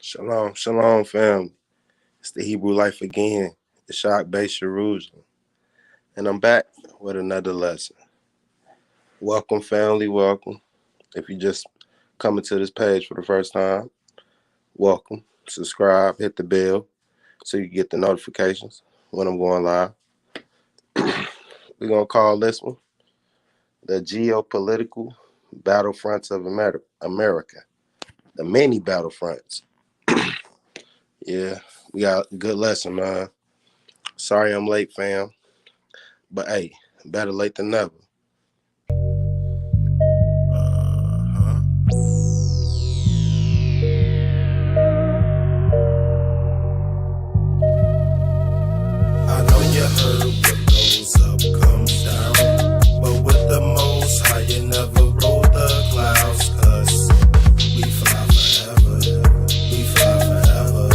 Shalom, shalom, family. It's the Hebrew life again, the Shock Base Jerusalem. And I'm back with another lesson. Welcome, family, welcome. If you just coming to this page for the first time, welcome. Subscribe, hit the bell so you get the notifications when I'm going live. We're going to call this one the Geopolitical Battlefronts of America. The many battlefronts. Yeah, we got a good lesson, man. Sorry I'm late, fam. But hey, better late than never. I know you heard what goes up comes down, but with the most high you never roll the clouds, 'cause we fly forever, we fly forever,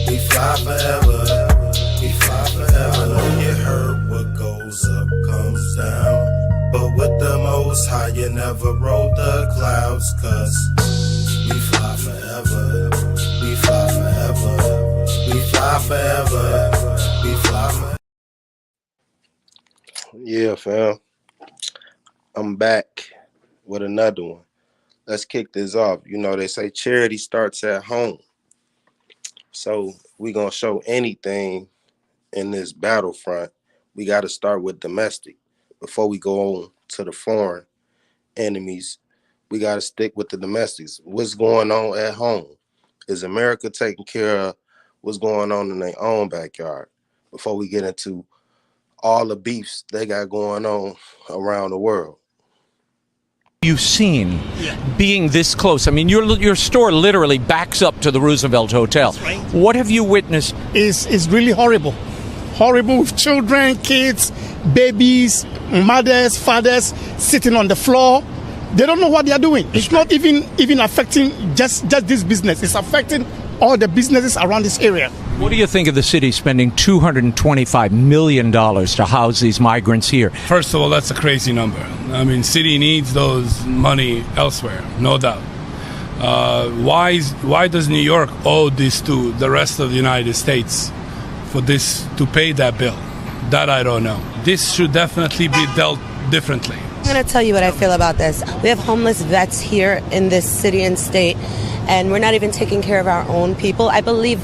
we fly forever, we fly forever. I know you heard what goes up comes down, but with the most high you never roll the clouds, 'cause we fly forever, we fly forever, we fly forever, we fly forever. Yeah, fam. I'm back with another one. Let's kick this off. You know, they say charity starts at home. So we're going to show anything in this battlefront. We got to start with domestic. Before we go on to the foreign enemies, we got to stick with the domestics. What's going on at home? Is America taking care of what's going on in their own backyard before we get into all the beefs they got going on around the world? You've seen being this close? I mean, your store literally backs up to the Roosevelt Hotel. That's right. What have you witnessed? Is really horrible. Horrible with children, kids, babies, mothers, fathers sitting on the floor. They don't know what they are doing. It's not even affecting just this business. It's affecting all the businesses around this area. What do you think of the city spending $225 million to house these migrants here? First of all, that's a crazy number. I mean, city needs those money elsewhere, no doubt. Why does New York owe this to the rest of the United States for this to pay that bill? That I don't know. This should definitely be dealt differently. I'm going to tell you what I feel about this. We have homeless vets here in this city and state, and we're not even taking care of our own people. I believe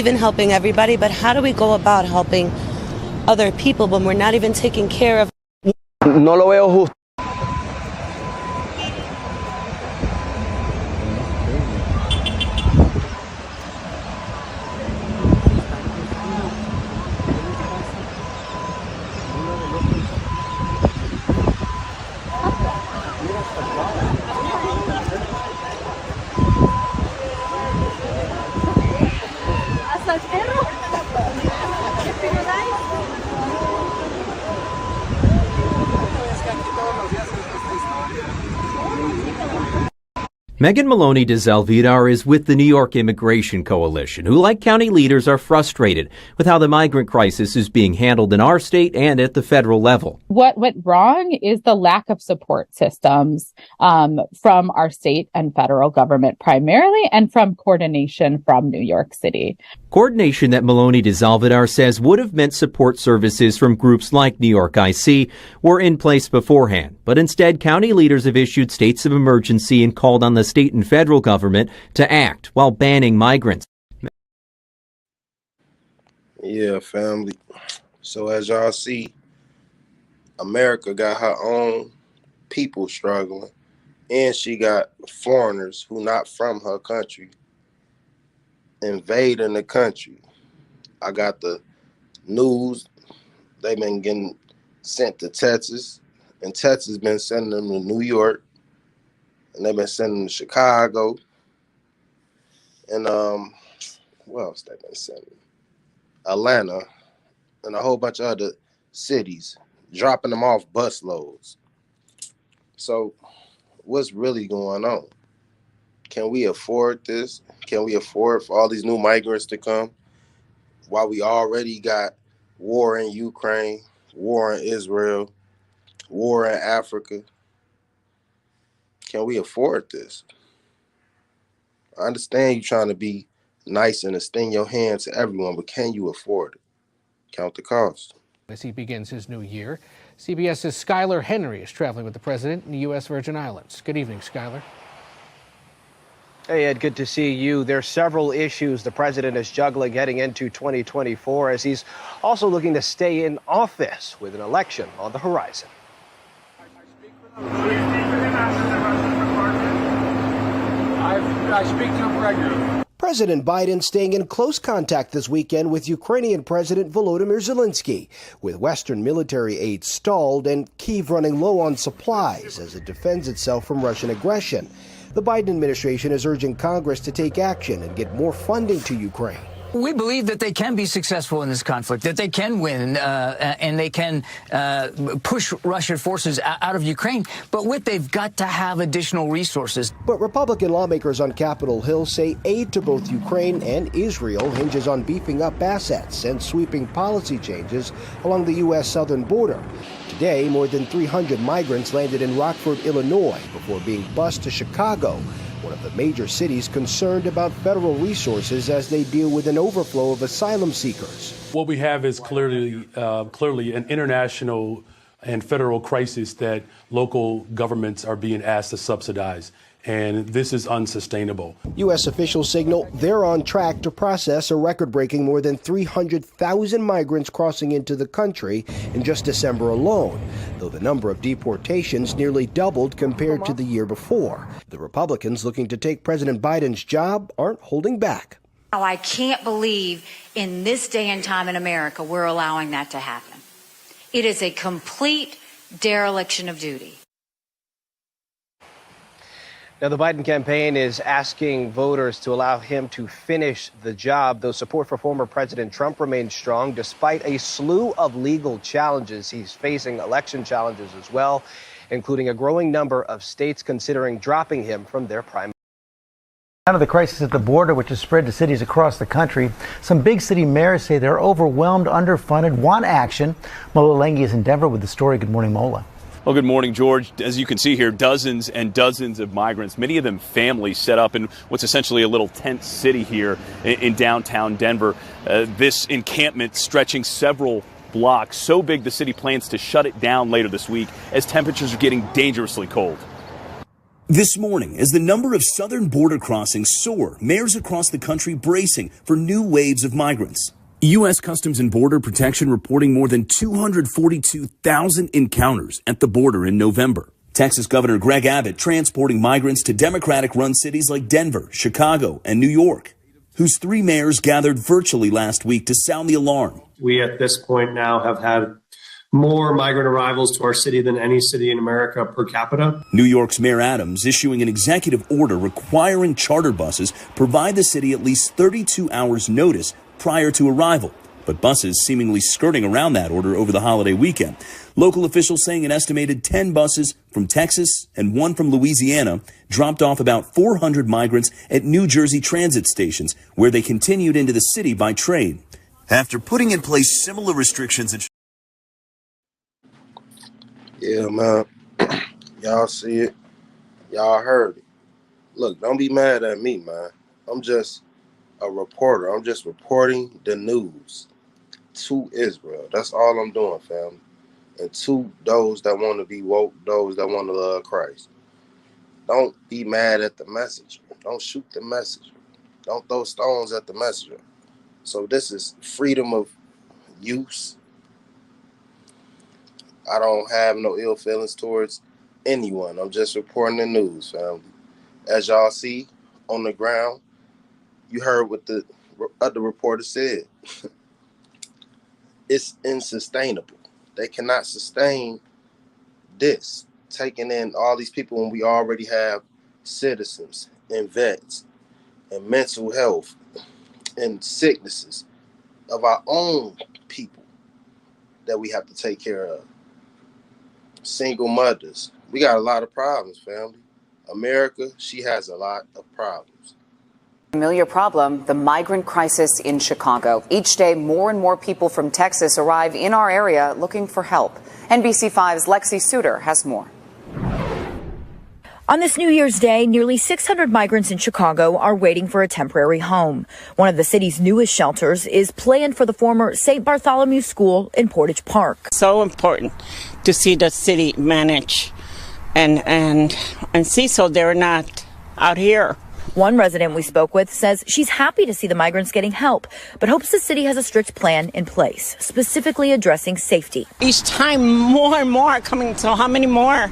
in helping everybody, but how do we go about helping other people when we're not even taking care of? No lo veo justo. Megan Maloney de Zalvidar is with the New York Immigration Coalition, who, like county leaders, are frustrated with how the migrant crisis is being handled in our state and at the federal level. What went wrong is the lack of support systems from our state and federal government primarily, and from coordination from New York City. Coordination that Maloney de Zalvidar says would have meant support services from groups like New York IC were in place beforehand. But instead, county leaders have issued states of emergency and called on the state and federal government to act while banning migrants. Yeah, family. So as y'all see, America got her own people struggling, and she got foreigners who not from her country invading the country. I got the news. They've been getting sent to Texas, and Texas been sending them to New York, and they've been sending them to Chicago, and what else they been sending? Atlanta, and a whole bunch of other cities, dropping them off bus loads. So what's really going on? Can we afford this? Can we afford for all these new migrants to come while we already got war in Ukraine, war in Israel, war in Africa? Can we afford this? I understand you trying to be nice and extend your hand to everyone, but can you afford it? Count the cost. As he begins his new year, CBS's Skylar Henry is traveling with the president in the U.S. Virgin Islands. Good evening, Skylar. Hey, Ed, good to see you. There are several issues the president is juggling heading into 2024 as he's also looking to stay in office with an election on the horizon. I speak to him regularly. President Biden staying in close contact this weekend with Ukrainian President Volodymyr Zelensky, with Western military aid stalled and Kyiv running low on supplies as it defends itself from Russian aggression. The Biden administration is urging Congress to take action and get more funding to Ukraine. We believe that they can be successful in this conflict, that they can win, and they can push Russian forces out of Ukraine. But they've got to have additional resources. But Republican lawmakers on Capitol Hill say aid to both Ukraine and Israel hinges on beefing up assets and sweeping policy changes along the U.S. southern border. Today, more than 300 migrants landed in Rockford, Illinois, before being bused to Chicago, one of the major cities concerned about federal resources as they deal with an overflow of asylum seekers. What we have is clearly an international and federal crisis that local governments are being asked to subsidize. And this is unsustainable. U.S. officials signal they're on track to process a record-breaking more than 300,000 migrants crossing into the country in just December alone, though the number of deportations nearly doubled compared to the year before. The Republicans looking to take President Biden's job aren't holding back. I can't believe in this day and time in America we're allowing that to happen. It is a complete dereliction of duty. Now, the Biden campaign is asking voters to allow him to finish the job, though support for former President Trump remains strong despite a slew of legal challenges. He's facing election challenges as well, including a growing number of states considering dropping him from their primary. Out of the crisis at the border, which has spread to cities across the country, some big city mayors say they're overwhelmed, underfunded, want action. Mola Lenghi is in Denver with the story. Good morning, Mola. Well, good morning, George. As you can see here, dozens and dozens of migrants, many of them families, set up in what's essentially a little tent city here in downtown Denver. This encampment stretching several blocks, so big the city plans to shut it down later this week as temperatures are getting dangerously cold. This morning, as the number of southern border crossings soar, mayors across the country bracing for new waves of migrants. U.S. Customs and Border Protection reporting more than 242,000 encounters at the border in November. Texas Governor Greg Abbott transporting migrants to Democratic-run cities like Denver, Chicago, and New York, whose 3 mayors gathered virtually last week to sound the alarm. We at this point now have had more migrant arrivals to our city than any city in America per capita. New York's Mayor Adams issuing an executive order requiring charter buses provide the city at least 32 hours notice prior to arrival, but buses seemingly skirting around that order over the holiday weekend. Local officials saying an estimated 10 buses from Texas and 1 from Louisiana dropped off about 400 migrants at New Jersey transit stations, where they continued into the city by train. After putting in place similar restrictions in... Yeah, man. Y'all see it. Y'all heard it. Look, don't be mad at me, man. I'm just a reporter. I'm just reporting the news to Israel. That's all I'm doing, family. And to those that want to be woke, those that want to love Christ. Don't be mad at the messenger. Don't shoot the messenger. Don't throw stones at the messenger. So this is freedom of use. I don't have no ill feelings towards anyone. I'm just reporting the news, family. As y'all see on the ground, you heard what the other reporter said. It's insustainable. They cannot sustain this, taking in all these people when we already have citizens and vets and mental health and sicknesses of our own people that we have to take care of. Single mothers. We got a lot of problems, family. America, she has a lot of problems. Familiar problem, the migrant crisis in Chicago. Each day, more and more people from Texas arrive in our area looking for help. NBC5's Lexi Suter has more. On this New Year's Day, nearly 600 migrants in Chicago are waiting for a temporary home. One of the city's newest shelters is planned for the former St. Bartholomew School in Portage Park. So important to see the city manage and see so they're not out here. One resident we spoke with says she's happy to see the migrants getting help, but hopes the city has a strict plan in place, specifically addressing safety. Each time more and more are coming, so how many more?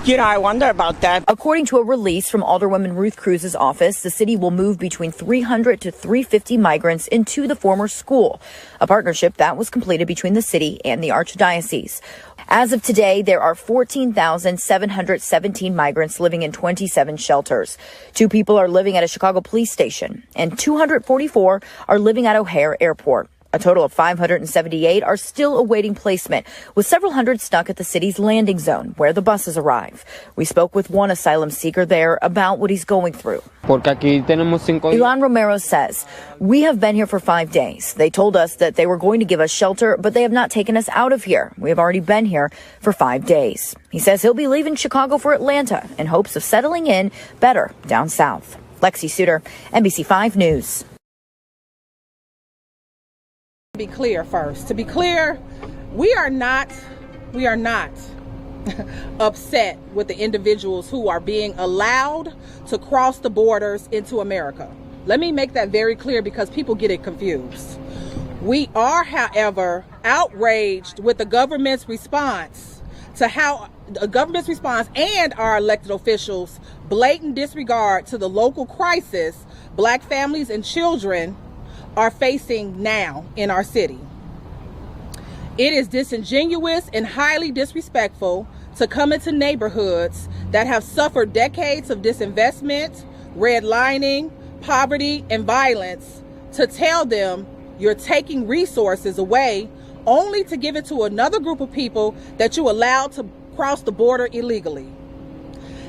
I wonder about that. According to a release from Alderwoman Ruth Cruz's office, the city will move between 300 to 350 migrants into the former school, a partnership that was completed between the city and the Archdiocese. As of today, there are 14,717 migrants living in 27 shelters. 2 people are living at a Chicago police station, and 244 are living at O'Hare Airport. A total of 578 are still awaiting placement, with several hundred stuck at the city's landing zone where the buses arrive. We spoke with one asylum seeker there about what he's going through. Ilan Romero says, "We have been here for 5 days. They told us that they were going to give us shelter, but they have not taken us out of here. We have already been here for 5 days. He says he'll be leaving Chicago for Atlanta in hopes of settling in better down south. Lexi Suter, NBC5 News. Be clear first. To be clear, we are not upset with the individuals who are being allowed to cross the borders into America. Let me make that very clear because people get it confused. We are, however, outraged with the government's response and our elected officials' blatant disregard to the local crisis Black families and children are facing now in our city. It is disingenuous and highly disrespectful to come into neighborhoods that have suffered decades of disinvestment, redlining, poverty, and violence to tell them you're taking resources away only to give it to another group of people that you allowed to cross the border illegally.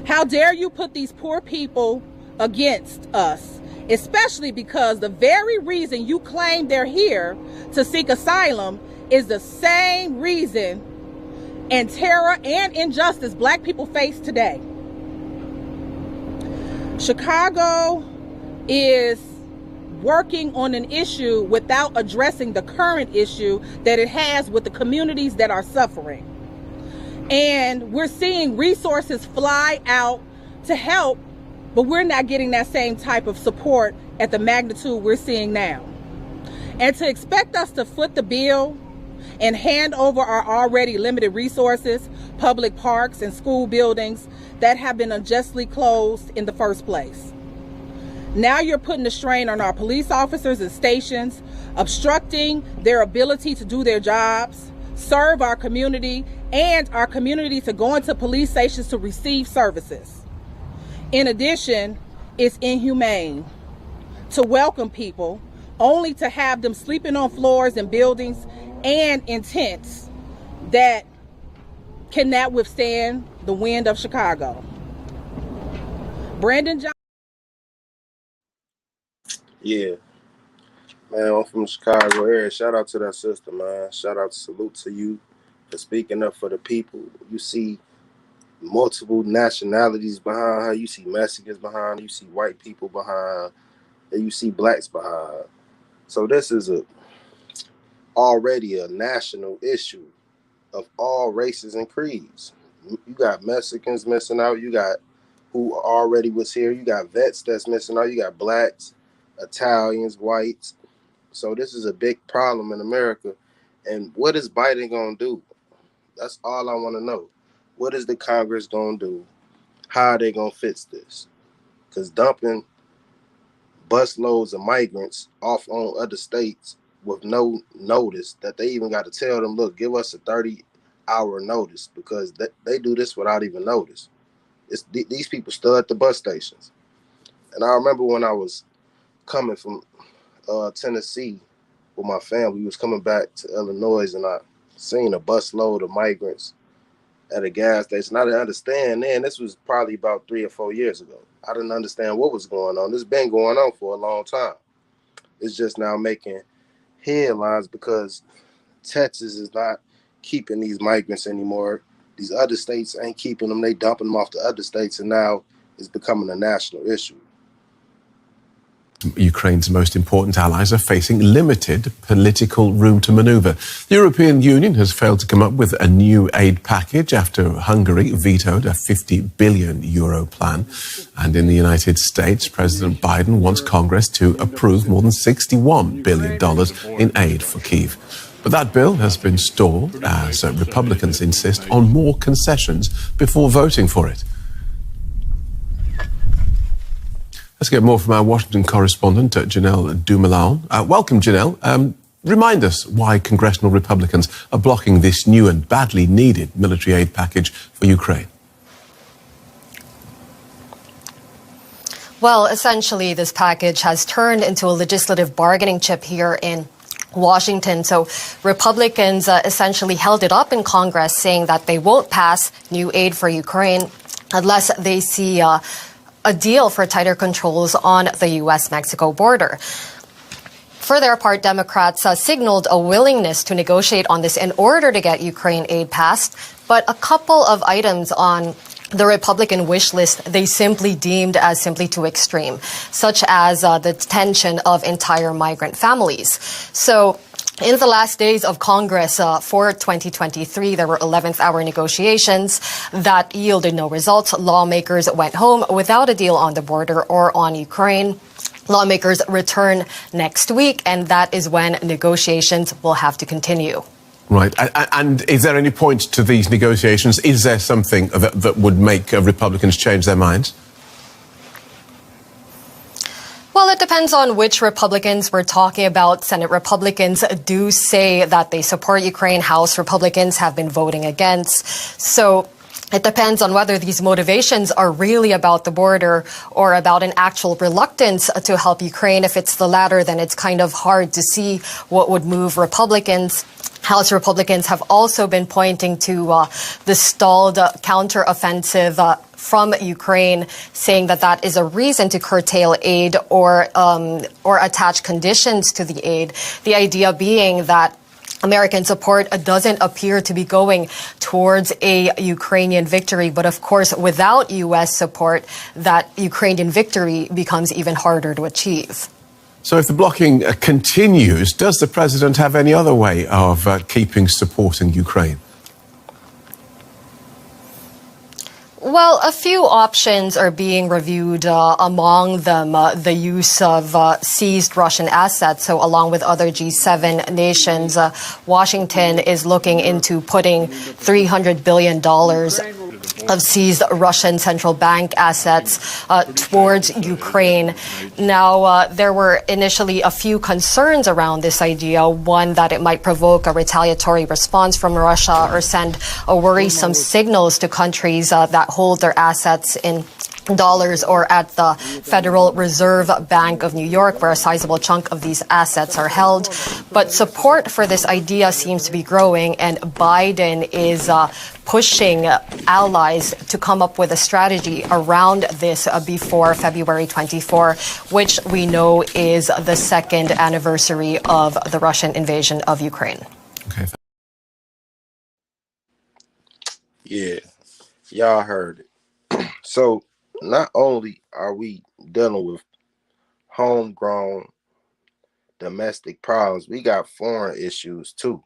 How dare you put these poor people against us, especially because the very reason you claim they're here to seek asylum is the same reason and terror and injustice Black people face today. Chicago is working on an issue without addressing the current issue that it has with the communities that are suffering. And we're seeing resources fly out to help, but we're not getting that same type of support at the magnitude we're seeing now. And to expect us to foot the bill and hand over our already limited resources, public parks and school buildings that have been unjustly closed in the first place. Now you're putting a strain on our police officers and stations, obstructing their ability to do their jobs, serve our community, and our community to go into police stations to receive services. In addition, it's inhumane to welcome people only to have them sleeping on floors in buildings and in tents that cannot withstand the wind of Chicago. Brandon Johnson. Yeah, man, I'm from the Chicago area. Shout out to that sister, man. Shout out, salute to you for speaking up for the people. You see multiple nationalities behind her. You see Mexicans behind her. You see white people behind her. And you see Blacks behind her. So this is already a national issue of all races and creeds. You got Mexicans missing out. You got who already was here. You got vets that's missing out. You got Blacks, Italians, whites. So this is a big problem in America. And what is Biden going to do? That's all I want to know. What is the Congress going to do? How are they going to fix this? Because dumping busloads of migrants off on other states with no notice, that they even got to tell them, look, give us a 30-hour notice, because they do this without even notice. These people still at the bus stations. And I remember when I was coming from Tennessee with my family, we was coming back to Illinois, and I seen a busload of migrants at a gas station. I didn't understand then. This was probably about 3 or 4 years ago. I didn't understand what was going on. This has been going on for a long time. It's just now making headlines because Texas is not keeping these migrants anymore. These other states ain't keeping them. They dumping them off to other states, and now it's becoming a national issue. Ukraine's most important allies are facing limited political room to manoeuvre. The European Union has failed to come up with a new aid package after Hungary vetoed a €50 billion plan. And in the United States, President Biden wants Congress to approve more than $61 billion in aid for Kyiv. But that bill has been stalled as Republicans insist on more concessions before voting for it. Let's get more from our Washington correspondent, Janelle Dumoulin. Welcome, Janelle. Remind us why congressional Republicans are blocking this new and badly needed military aid package for Ukraine. Well, essentially, this package has turned into a legislative bargaining chip here in Washington. So Republicans essentially held it up in Congress, saying that they won't pass new aid for Ukraine unless they see a deal for tighter controls on the U.S.-Mexico border. For their part, Democrats signaled a willingness to negotiate on this in order to get Ukraine aid passed, but a couple of items on the Republican wish list they simply deemed as simply too extreme, such as the detention of entire migrant families. So in the last days of Congress for 2023, there were 11th hour negotiations that yielded no results. Lawmakers went home without a deal on the border or on Ukraine. Lawmakers return next week, and that is when negotiations will have to continue. Right. And is there any point to these negotiations? Is there something that would make Republicans change their minds? Well, it depends on which Republicans we're talking about. Senate Republicans do say that they support Ukraine. House Republicans have been voting against. So it depends on whether these motivations are really about the border or about an actual reluctance to help Ukraine. If it's the latter, then it's kind of hard to see what would move Republicans. House Republicans have also been pointing to the stalled counteroffensive from Ukraine, saying that that is a reason to curtail aid or attach conditions to the aid. The idea being that American support doesn't appear to be going towards a Ukrainian victory. But of course, without U.S. support, that Ukrainian victory becomes even harder to achieve. So if the blocking continues, does the president have any other way of keeping support in Ukraine? Well, a few options are being reviewed, among them the use of seized Russian assets. So along with other G7 nations, Washington is looking into putting $300 billion of seized Russian central bank assets towards Ukraine. Now, there were initially a few concerns around this idea. One, that it might provoke a retaliatory response from Russia or send a worrisome signals to countries that hold their assets in dollars or at the Federal Reserve Bank of New York, where a sizable chunk of these assets are held. But support for this idea seems to be growing, and Biden is pushing allies to come up with a strategy around this before February 24, which we know is the second anniversary of the Russian invasion of Ukraine. Okay. Yeah, y'all heard it. So not only are we dealing with homegrown domestic problems, we got foreign issues too.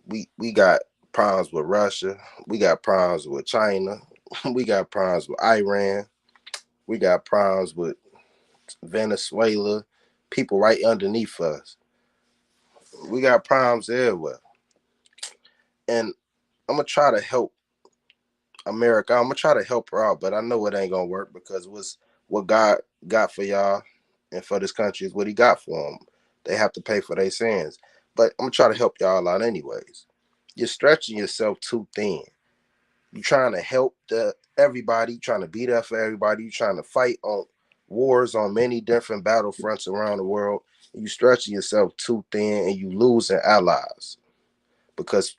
We got problems with Russia, we got problems with China, we got problems with Iran, we got problems with Venezuela, people right underneath us. We got problems everywhere. And I'm gonna try to help America. I'm gonna try to help her out, but I know it ain't gonna work because what God got for y'all and for this country is what he got for them. They have to pay for their sins. But I'm gonna try to help y'all out anyways. You're stretching yourself too thin. You're trying to help everybody, trying to be there for everybody, you're trying to fight on wars on many different battlefronts around the world. You stretching yourself too thin and you losing allies because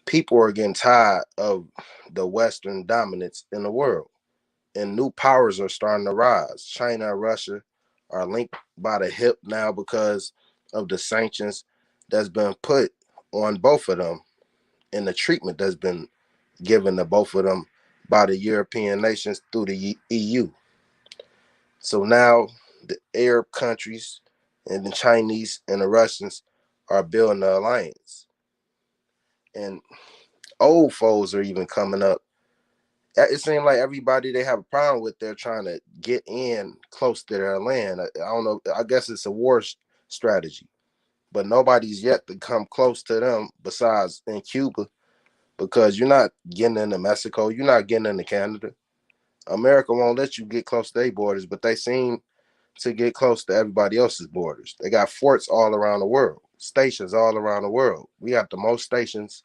people are getting tired of the Western dominance in the world, and new powers are starting to rise. China and Russia are linked by the hip now because of the sanctions that's been put on both of them. and the treatment that's been given to both of them by the European nations through the EU. So now the Arab countries and the Chinese and the Russians are building an alliance. And old foes are even coming up. It seems like everybody they have a problem with, they're trying to get in close to their land. I don't know. I guess it's a war strategy, but nobody's yet to come close to them besides in Cuba, because you're not getting into Mexico. You're not getting into Canada. America won't let you get close to their borders, but they seem to get close to everybody else's borders. They got forts all around the world, stations all around the world. We got the most stations,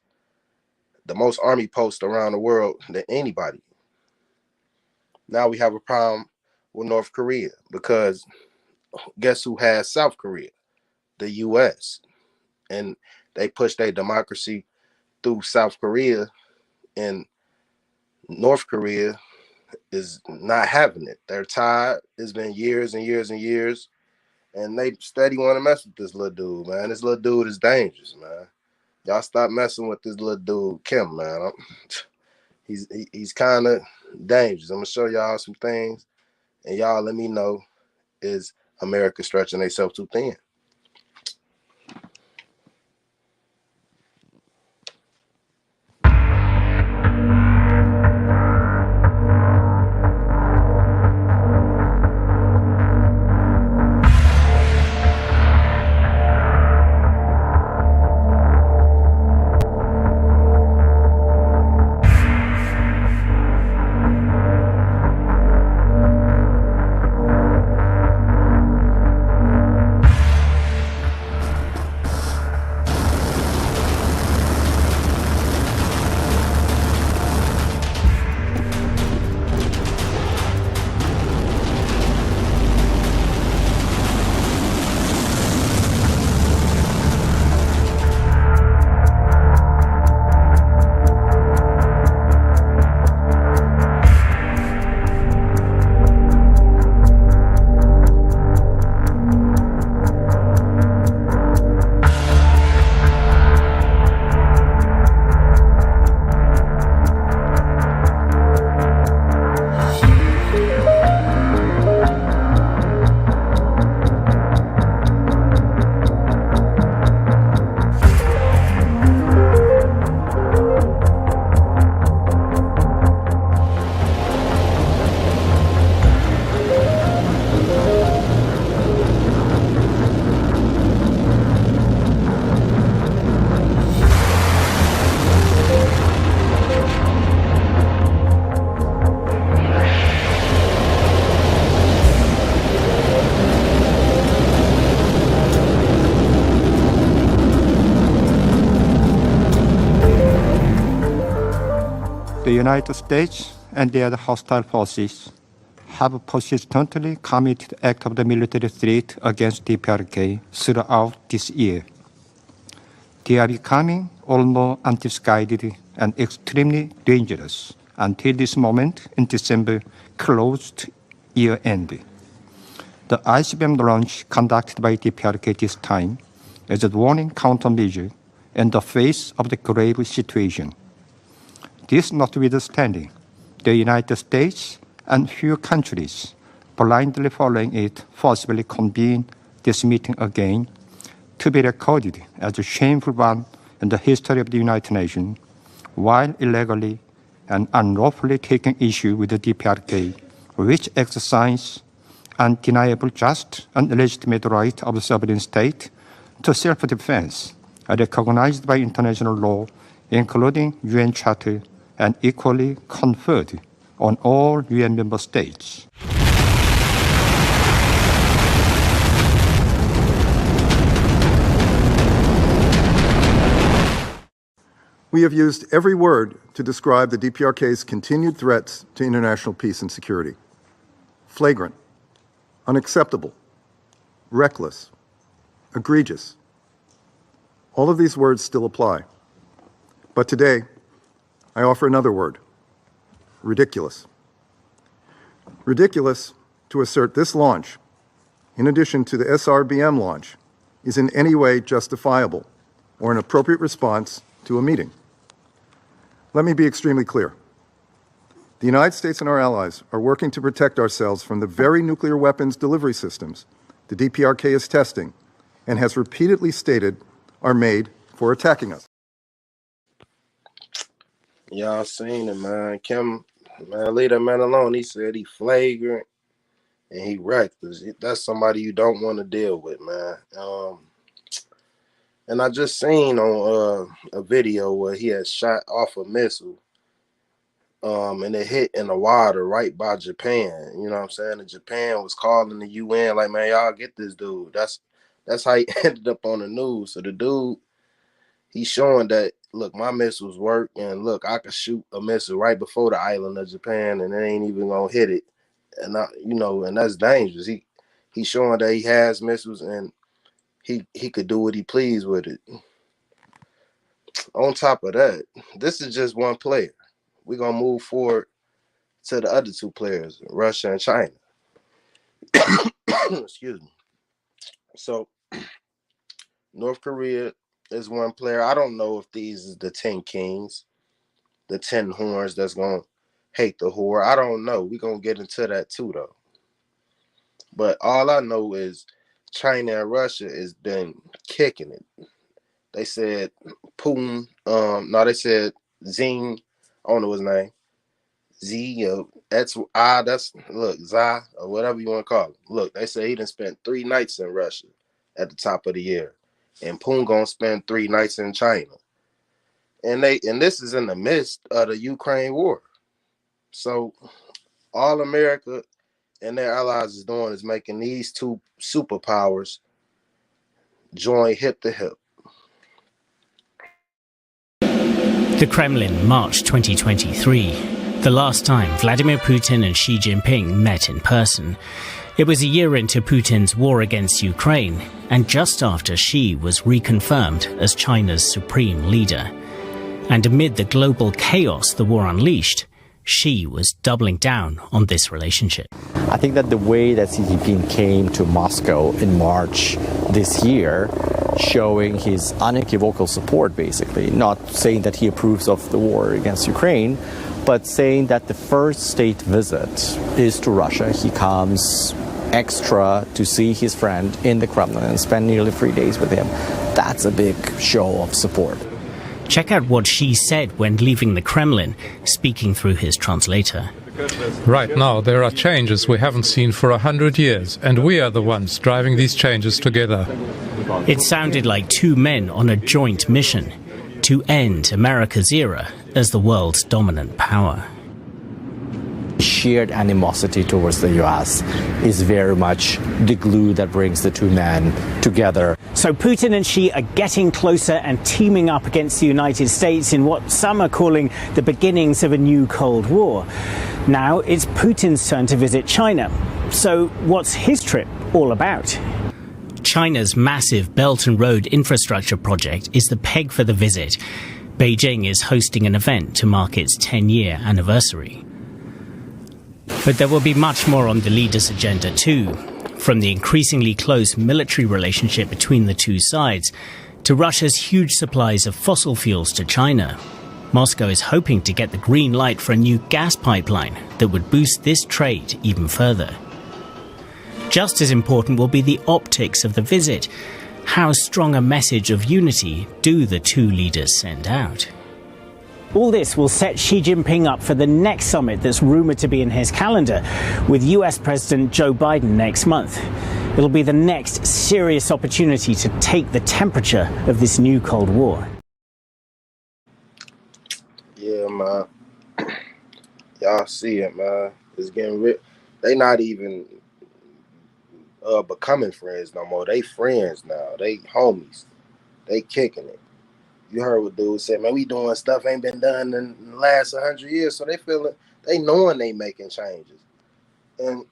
the most army posts around the world than anybody. Now we have a problem with North Korea, because guess who has South Korea? The U.S. And they push their democracy through South Korea, and North Korea is not having it. They're tired. It's been years and years and years, and they steady want to mess with this little dude, man. This little dude is dangerous, man. Y'all stop messing with this little dude, Kim, man. He's kind of dangerous. I'm gonna show y'all some things, and y'all let me know, is America stretching themselves too thin? The United States and the other hostile forces have persistently committed acts of the military threat against DPRK throughout this year. They are becoming all more unmisguided and extremely dangerous until this moment in December closed year end. The ICBM launch conducted by DPRK this time is a warning countermeasure in the face of the grave situation. This notwithstanding, the United States and few countries blindly following it forcibly convened this meeting again, to be recorded as a shameful one in the history of the United Nations, while illegally and unlawfully taking issue with the DPRK, which exercise undeniable just and legitimate right of the sovereign state to self-defense, recognized by international law, including UN Charter, and equally conferred on all UN member states. We have used every word to describe the DPRK's continued threats to international peace and security. Flagrant, unacceptable, reckless, egregious. All of these words still apply. But today, I offer another word: ridiculous. Ridiculous to assert this launch, in addition to the SRBM launch, is in any way justifiable or an appropriate response to a meeting. Let me be extremely clear. The United States and our allies are working to protect ourselves from the very nuclear weapons delivery systems the DPRK is testing and has repeatedly stated are made for attacking us. Y'all seen it, man. Kim, man, leave that man alone. He said he flagrant and he reckless. That's somebody you don't want to deal with, man. And I just seen on a video where he had shot off a missile, and it hit in the water right by Japan. You know what I'm saying? And Japan was calling the UN like, man, y'all get this dude. That's how he ended up on the news. So the dude, he's showing that, look, my missiles work, and look, I could shoot a missile right before the island of Japan, and it ain't even gonna hit it. And and that's dangerous. He's showing that he has missiles, and he could do what he please with it. On top of that, this is just one player. We're gonna move forward to the other two players, Russia and China. Excuse me. So North Korea is one player. I don't know if these is the 10 kings, the 10 horns that's gonna hate the whore. I don't know. We're gonna get into that too though. But all I know is China and Russia has been kicking it. They said Putin, they said Xing, I don't know his name. That's look, Za, or whatever you want to call him. Look, they say he done spent 3 nights in Russia at the top of the year. And Putin gonna spend 3 nights in China. And this is in the midst of the Ukraine war. So all America and their allies is doing is making these two superpowers join hip to hip. The Kremlin, March 2023. The last time Vladimir Putin and Xi Jinping met in person. It was a year into Putin's war against Ukraine, and just after Xi was reconfirmed as China's supreme leader. And amid the global chaos the war unleashed, Xi was doubling down on this relationship. I think that the way that Xi Jinping came to Moscow in March this year, showing his unequivocal support, basically, not saying that he approves of the war against Ukraine, but saying that the first state visit is to Russia. He comes extra to see his friend in the Kremlin and spend nearly 3 days with him. That's a big show of support. Check out what Xi said when leaving the Kremlin, speaking through his translator. Right now, there are changes we haven't seen for 100 years, and we are the ones driving these changes together. It sounded like two men on a joint mission to end America's era as the world's dominant power. Shared animosity towards the U.S. is very much the glue that brings the two men together. So Putin and Xi are getting closer and teaming up against the United States in what some are calling the beginnings of a new Cold War. Now it's Putin's turn to visit China. So what's his trip all about? China's massive Belt and Road infrastructure project is the peg for the visit. Beijing is hosting an event to mark its 10-year anniversary. But there will be much more on the leaders' agenda too, from the increasingly close military relationship between the two sides to Russia's huge supplies of fossil fuels to China. Moscow is hoping to get the green light for a new gas pipeline that would boost this trade even further. Just as important will be the optics of the visit. How strong a message of unity do the two leaders send out? All this will set Xi Jinping up for the next summit that's rumoured to be in his calendar, with US President Joe Biden next month. It'll be the next serious opportunity to take the temperature of this new Cold War. Yeah, man. Y'all see it, man. It's getting real. They not even becoming friends no more. They friends now. They homies. They kicking it. You heard what dude said, man, we doing stuff ain't been done in the last 100 years. So they knowing they making changes. And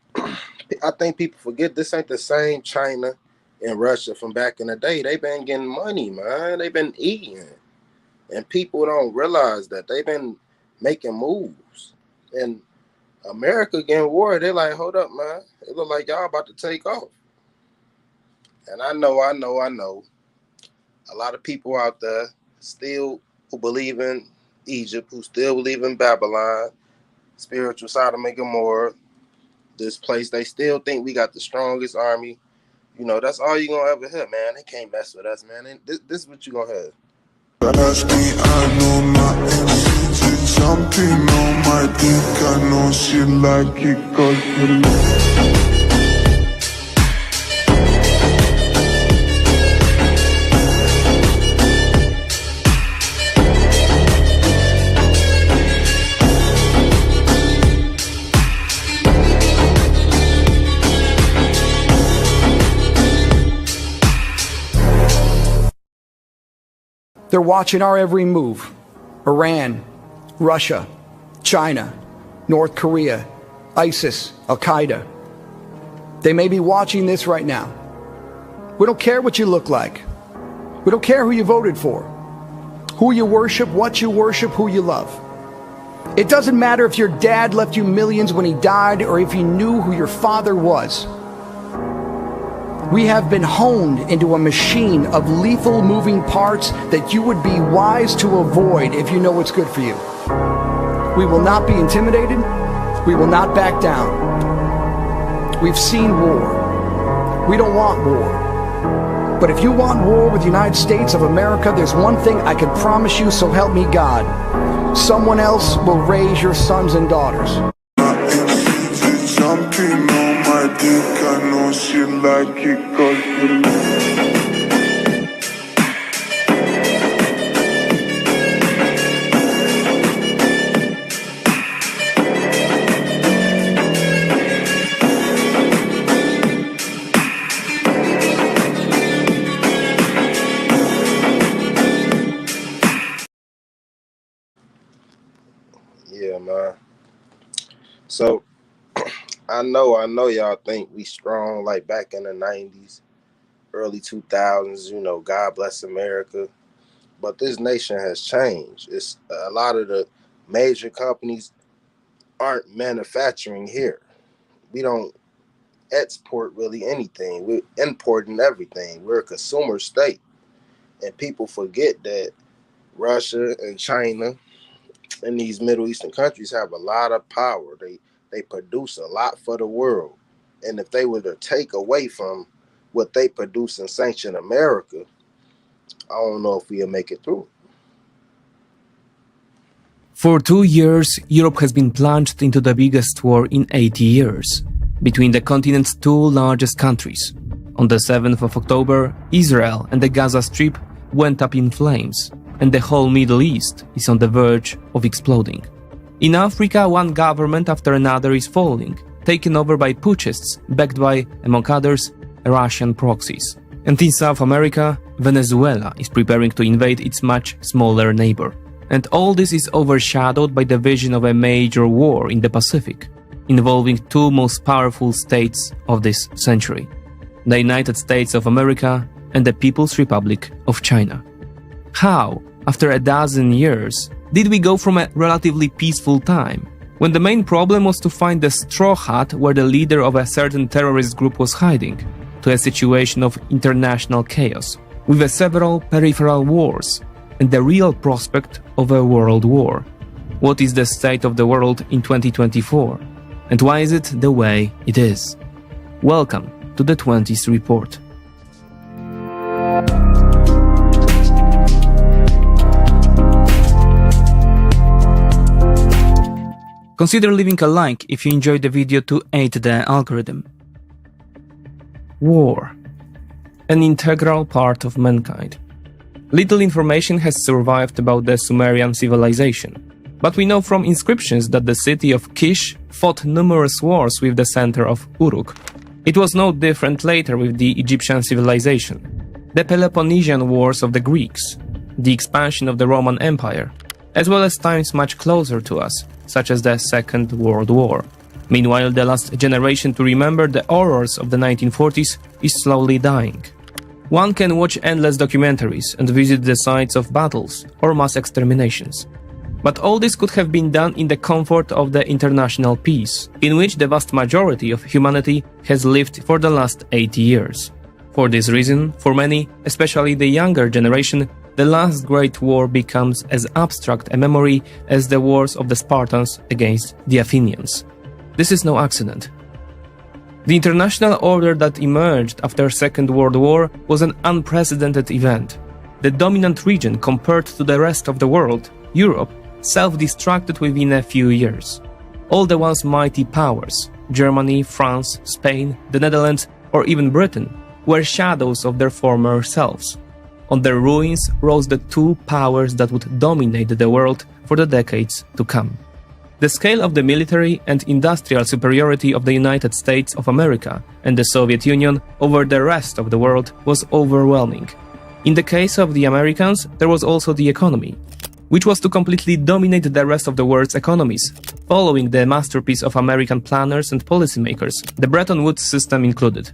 I think people forget this ain't the same China and Russia from back in the day. They been getting money, man. They been eating. And people don't realize that they been making moves. And America getting war, they're like, hold up, man. It look like y'all about to take off. And I know. A lot of people out there still who believe in Egypt, who still believe in Babylon, spiritual Sodom and Gomorrah, this place, they still think we got the strongest army. You know, that's all you're going to ever hear, man. They can't mess with us, man. And this is what you're going to hear. Ask me, I know nothing. She's jumping on my dick. I know she like it 'cause you They're watching our every move. Iran, Russia, China, North Korea, ISIS, Al-Qaeda. They may be watching this right now. We don't care what you look like. We don't care who you voted for, who you worship, what you worship, who you love. It doesn't matter if your dad left you millions when he died or if you knew who your father was. We have been honed into a machine of lethal moving parts that you would be wise to avoid if you know what's good for you. We will not be intimidated. We will not back down. We've seen war. We don't want war. But if you want war with the United States of America, there's one thing I can promise you, so help me God. Someone else will raise your sons and daughters. jumping on my dick. I know she like it 'cause you Yeah, man. So I know y'all think we strong like back in the 90s, early 2000s, you know, God bless America. But this nation has changed. It's a lot of the major companies aren't manufacturing here. We don't export really anything. We're importing everything. We're a consumer state. And people forget that Russia and China and these Middle Eastern countries have a lot of power. They produce a lot for the world. And if they were to take away from what they produce and sanction America, I don't know if we'll make it through. For 2 years, Europe has been plunged into the biggest war in 80 years, between the continent's two largest countries. On the 7th of October, Israel and the Gaza Strip went up in flames, and the whole Middle East is on the verge of exploding. In Africa, one government after another is falling, taken over by putschists backed by, among others, Russian proxies. And in South America, Venezuela is preparing to invade its much smaller neighbor. And all this is overshadowed by the vision of a major war in the Pacific, involving two most powerful states of this century, the United States of America and the People's Republic of China. How, after a dozen years, did we go from a relatively peaceful time, when the main problem was to find the straw hut where the leader of a certain terrorist group was hiding, to a situation of international chaos, with several peripheral wars, and the real prospect of a world war? What is the state of the world in 2024? And why is it the way it is? Welcome to the 20th Report. Consider leaving a like if you enjoyed the video to aid the algorithm. War. An integral part of mankind. Little information has survived about the Sumerian civilization, but we know from inscriptions that the city of Kish fought numerous wars with the center of Uruk. It was no different later with the Egyptian civilization, the Peloponnesian Wars of the Greeks, the expansion of the Roman Empire, as well as times much closer to us, such as the Second World War. Meanwhile, the last generation to remember the horrors of the 1940s is slowly dying. One can watch endless documentaries and visit the sites of battles or mass exterminations. But all this could have been done in the comfort of the international peace, in which the vast majority of humanity has lived for the last 80 years. For this reason, for many, especially the younger generation, the last great war becomes as abstract a memory as the wars of the Spartans against the Athenians. This is no accident. The international order that emerged after Second World War was an unprecedented event. The dominant region compared to the rest of the world, Europe, self-destructed within a few years. All the once mighty powers, Germany, France, Spain, the Netherlands, or even Britain, were shadows of their former selves. On their ruins rose the two powers that would dominate the world for the decades to come. The scale of the military and industrial superiority of the United States of America and the Soviet Union over the rest of the world was overwhelming. In the case of the Americans, there was also the economy, which was to completely dominate the rest of the world's economies, following the masterpiece of American planners and policymakers, the Bretton Woods system included.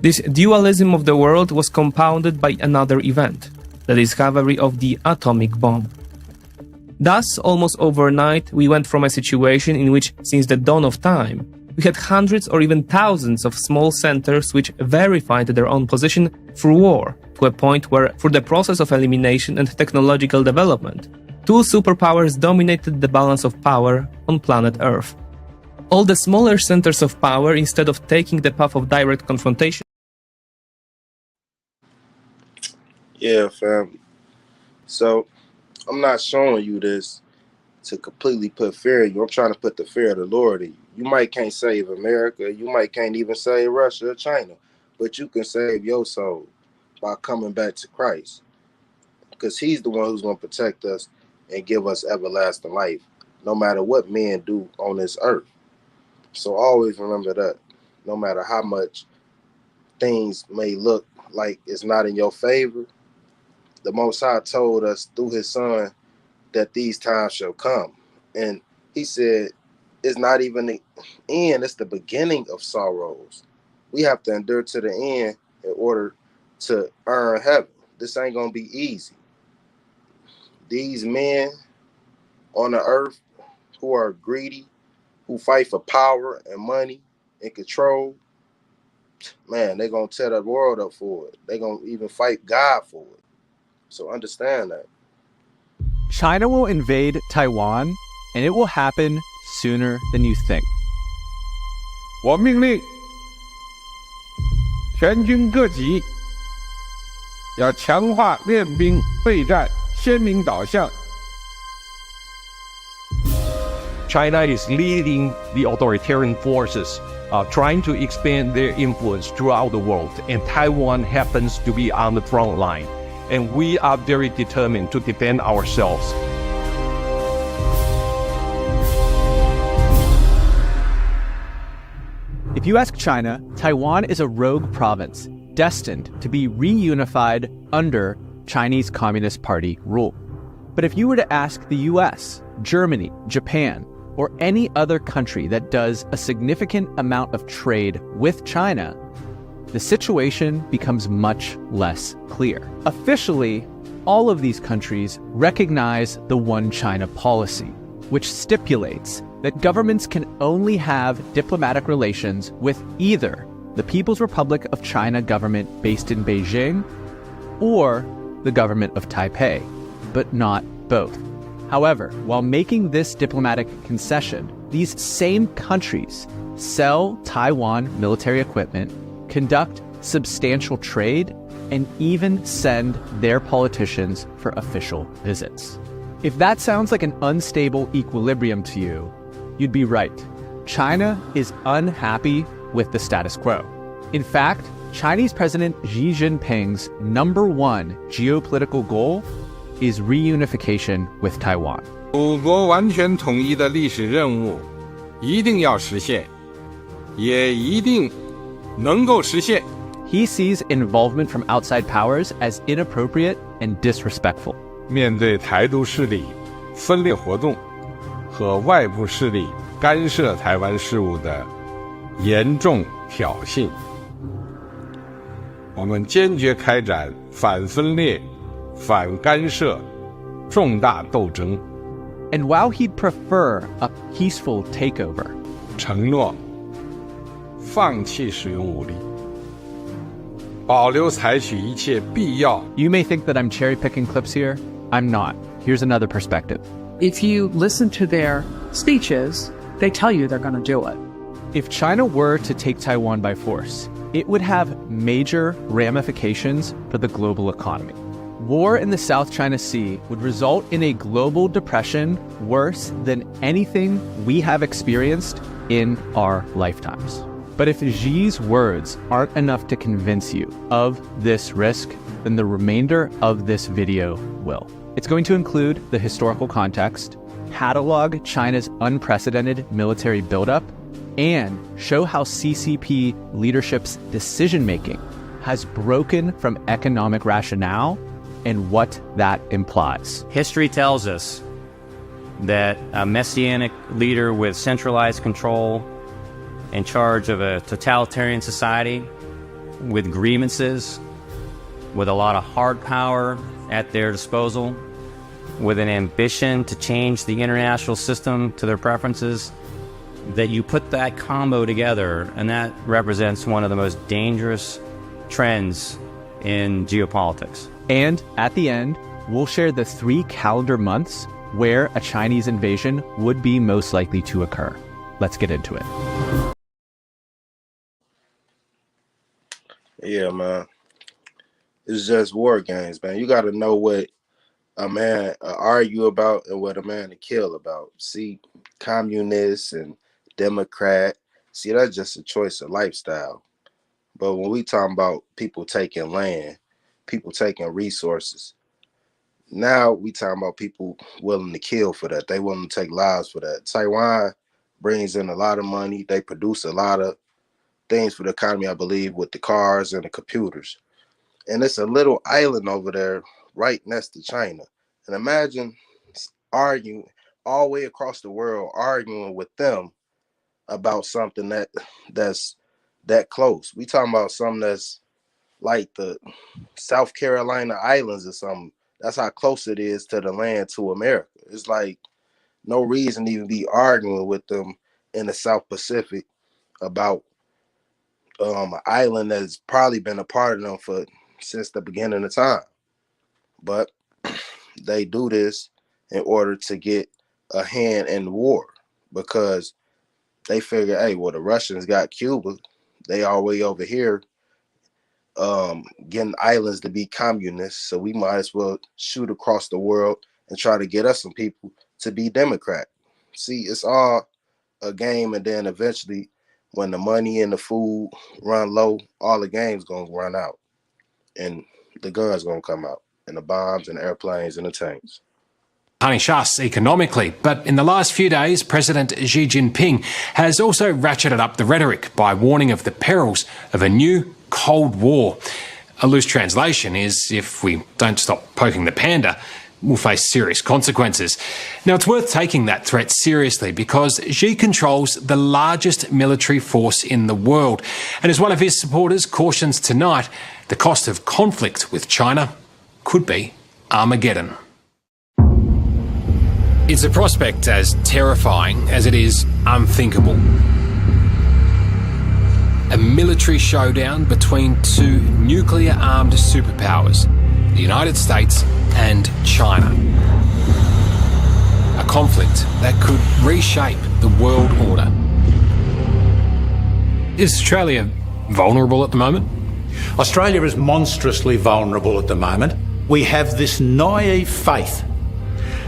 This dualism of the world was compounded by another event, the discovery of the atomic bomb. Thus, almost overnight, we went from a situation in which, since the dawn of time, we had hundreds or even thousands of small centers which verified their own position through war, to a point where, through the process of elimination and technological development, two superpowers dominated the balance of power on planet Earth. All the smaller centers of power, instead of taking the path of direct confrontation. Yeah, fam. So, I'm not showing you this to completely put fear in you. I'm trying to put the fear of the Lord in you. You might can't save America. You might can't even save Russia or China. But you can save your soul by coming back to Christ. Because he's the one who's going to protect us and give us everlasting life, no matter what men do on this earth. So always remember that. No matter how much things may look like it's not in your favor, the Most High told us through his son that these times shall come. And he said, it's not even the end, it's the beginning of sorrows. We have to endure to the end in order to earn heaven. This ain't going to be easy. These men on the earth who are greedy, who fight for power and money and control, man, they're going to tear the world up for it. They're going to even fight God for it. So understand that. China will invade Taiwan, and it will happen sooner than you think. 我命令全军各级要强化练兵备战，鲜明导向。China is leading the authoritarian forces, trying to expand their influence throughout the world, and Taiwan happens to be on the front line. And we are very determined to defend ourselves. If you ask China, Taiwan is a rogue province destined to be reunified under Chinese Communist Party rule. But if you were to ask the US, Germany, Japan, or any other country that does a significant amount of trade with China, the situation becomes much less clear. Officially, all of these countries recognize the One China policy, which stipulates that governments can only have diplomatic relations with either the People's Republic of China government based in Beijing or the government of Taipei, but not both. However, while making this diplomatic concession, these same countries sell Taiwan military equipment, conduct substantial trade, and even send their politicians for official visits. If that sounds like an unstable equilibrium to you, you'd be right. China is unhappy with the status quo. In fact, Chinese President Xi Jinping's #1 geopolitical goal is reunification with Taiwan. 祖国完全统一的历史任务一定要实现，也一定能够实现。 He sees involvement from outside powers as inappropriate and disrespectful. 面对台独势力分裂活动和外部势力干涉台湾事务的严重挑衅，我们坚决开展反分裂、反干涉重大斗争。 And while he'd prefer a peaceful takeover, 承诺放弃使用武力，保留采取一切必要。 You may think that I'm cherry picking clips here. I'm not. Here's another perspective. If you listen to their speeches, they tell you they're going to do it. If China were to take Taiwan by force, it would have major ramifications for the global economy. War in the South China Sea would result in a global depression worse than anything we have experienced in our lifetimes. But if Xi's words aren't enough to convince you of this risk, then the remainder of this video will. It's going to include the historical context, catalog China's unprecedented military buildup, and show how CCP leadership's decision-making has broken from economic rationale and what that implies. History tells us that a messianic leader with centralized control in charge of a totalitarian society with grievances, with a lot of hard power at their disposal, with an ambition to change the international system to their preferences, that you put that combo together, and that represents one of the most dangerous trends in geopolitics. And at the end, we'll share the 3 calendar months where a Chinese invasion would be most likely to occur. Let's get into it. Yeah, man. It's just war games, man. You got to know what a man argue about and what a man to kill about. See, communists and Democrat, see, that's just a choice of lifestyle. But when we talking about people taking land, people taking resources, now we talking about people willing to kill for that. They willing to take lives for that. Taiwan brings in a lot of money. They produce a lot of things for the economy, I believe, with the cars and the computers. And it's a little island over there right next to China. And imagine arguing all the way across the world, arguing with them about something that's that close. We talking about something that's like the South Carolina Islands or something. That's how close it is to the land to America. It's like no reason to even be arguing with them in the South Pacific about an island that's probably been a part of them since the beginning of time. But they do this in order to get a hand in the war, because they figure, hey, well, the Russians got Cuba. They all the way over here getting islands to be communists, so we might as well shoot across the world and try to get us some people to be Democrat. See, it's all a game, and then eventually when the money and the food run low, all the game's gonna run out and the guns gonna come out, and the bombs and airplanes and the tanks. Punish us economically, but in the last few days, President Xi Jinping has also ratcheted up the rhetoric by warning of the perils of a new Cold War. A loose translation is, if we don't stop poking the panda, we'll face serious consequences. Now, it's worth taking that threat seriously because Xi controls the largest military force in the world, and as one of his supporters cautions tonight, the cost of conflict with China could be Armageddon. It's a prospect as terrifying as it is unthinkable. A military showdown between 2 nuclear-armed superpowers, the United States and China. A conflict that could reshape the world order. Is Australia vulnerable at the moment? Australia is monstrously vulnerable at the moment. We have this naive faith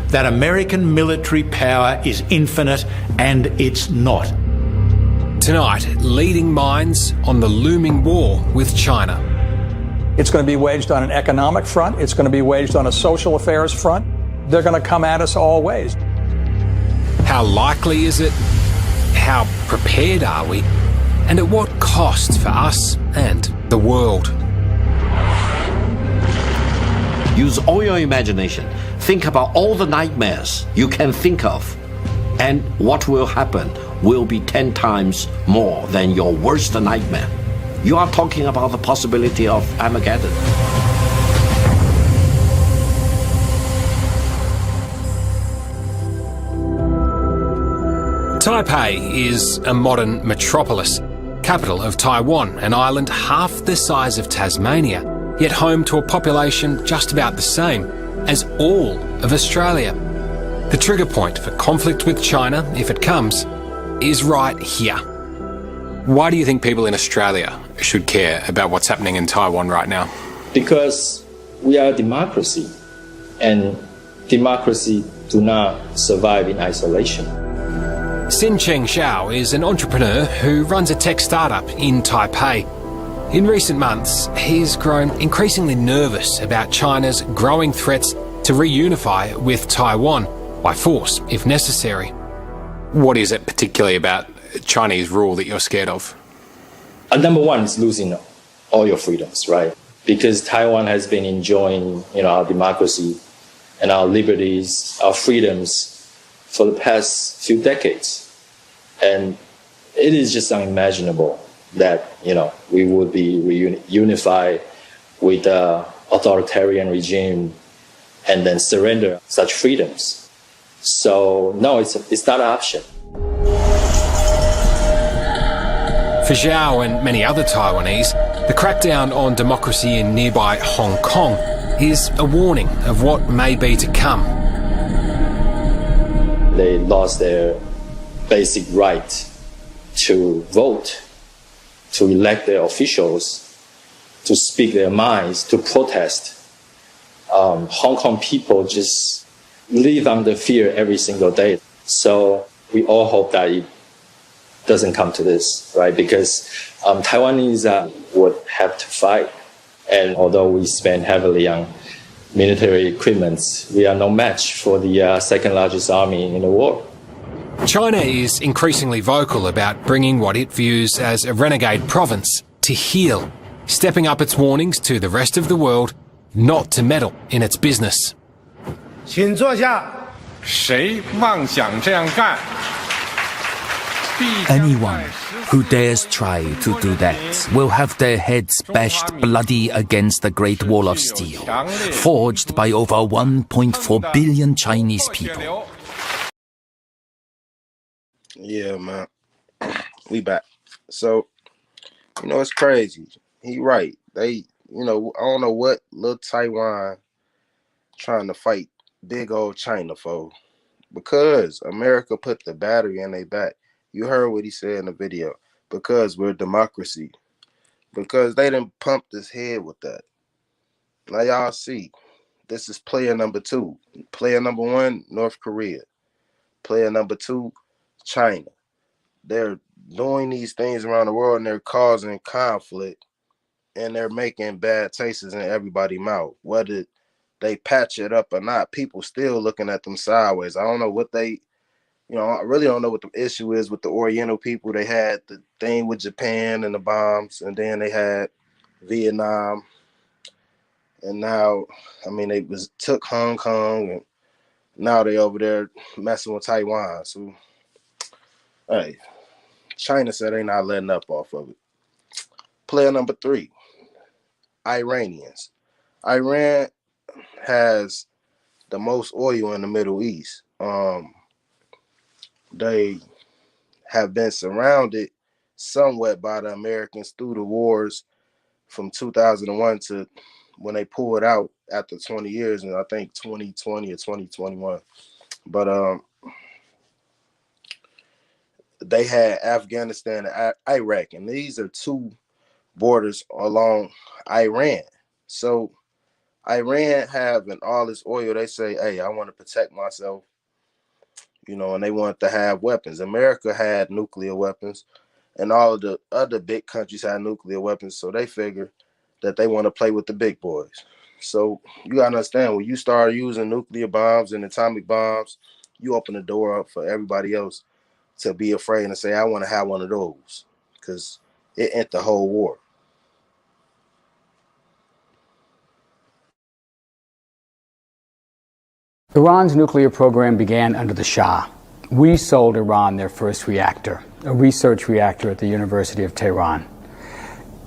that American military power is infinite, and it's not. Tonight, leading minds on the looming war with China. It's going to be waged on an economic front. It's going to be waged on a social affairs front. They're going to come at us all ways. How likely is it? How prepared are we? And at what cost for us and the world? Use all your imagination. Think about all the nightmares you can think of. And what will happen will be 10 times more than your worst nightmare. You are talking about the possibility of Armageddon. Taipei is a modern metropolis. capital of Taiwan, an island half the size of Tasmania, yet home to a population just about the same as all of Australia. The trigger point for conflict with China, if it comes, is right here. Why do you think people in Australia should care about what's happening in Taiwan right now? Because we are a democracy, and democracy do not survive in isolation. Sin Cheng Xiao is an entrepreneur who runs a tech startup in Taipei. In recent months, he's grown increasingly nervous about China's growing threats to reunify with Taiwan, by force, if necessary. What is it particularly about Chinese rule that you're scared of? Number one is losing all your freedoms, right? Because Taiwan has been enjoying, our democracy and our liberties, our freedoms for the past few decades. And it is just unimaginable that, we would be reunified with an authoritarian regime and then surrender such freedoms. So, no, it's not an option. For Xiao and many other Taiwanese, the crackdown on democracy in nearby Hong Kong is a warning of what may be to come. They lost their basic right to vote, to elect their officials, to speak their minds, to protest. Hong Kong people just live under fear every single day. So we all hope that it doesn't come to this, right? Because Taiwanese would have to fight. And although we spend heavily on military equipment, we are no match for the second largest army in the world. China is increasingly vocal about bringing what it views as a renegade province to heel, stepping up its warnings to the rest of the world not to meddle in its business. 请坐下。谁妄想这样干？ Anyone who dares try to do that will have their heads bashed bloody against the Great Wall of Steel, forged by over 1.4 billion Chinese people. Yeah, man. We back. So, it's crazy. He right. They, I don't know what little Taiwan trying to fight big old China for, because America put the battery in their back. You heard what he said in the video. Because we're a democracy. Because they didn't pump his head with that. Now y'all see, this is player number 2. Player number 1, North Korea. Player number 2, China. They're doing these things around the world and they're causing conflict and they're making bad tastes in everybody's mouth. Whether they patch it up or not, people still looking at them sideways. I don't know what they, I really don't know what the issue is with the Oriental people. They had the thing with Japan and the bombs, and then they had Vietnam. And now, they took Hong Kong, and now they over there messing with Taiwan. So, hey, China said they not letting up off of it. Player number 3, Iranians. Iran has the most oil in the Middle East. They have been surrounded somewhat by the Americans through the wars from 2001 to when they pulled out after 20 years, and I think 2020 or 2021. But they had Afghanistan and Iraq, and these are 2 borders along Iran. So Iran having all this oil, they say, hey, I want to protect myself, and they want to have weapons. America had nuclear weapons, and all of the other big countries had nuclear weapons, so they figure that they want to play with the big boys. So you got to understand, when you start using nuclear bombs and atomic bombs, you open the door up for everybody else to be afraid and say, I want to have one of those, because it ended the whole war. Iran's nuclear program began under the Shah. We sold Iran their first reactor, a research reactor at the University of Tehran.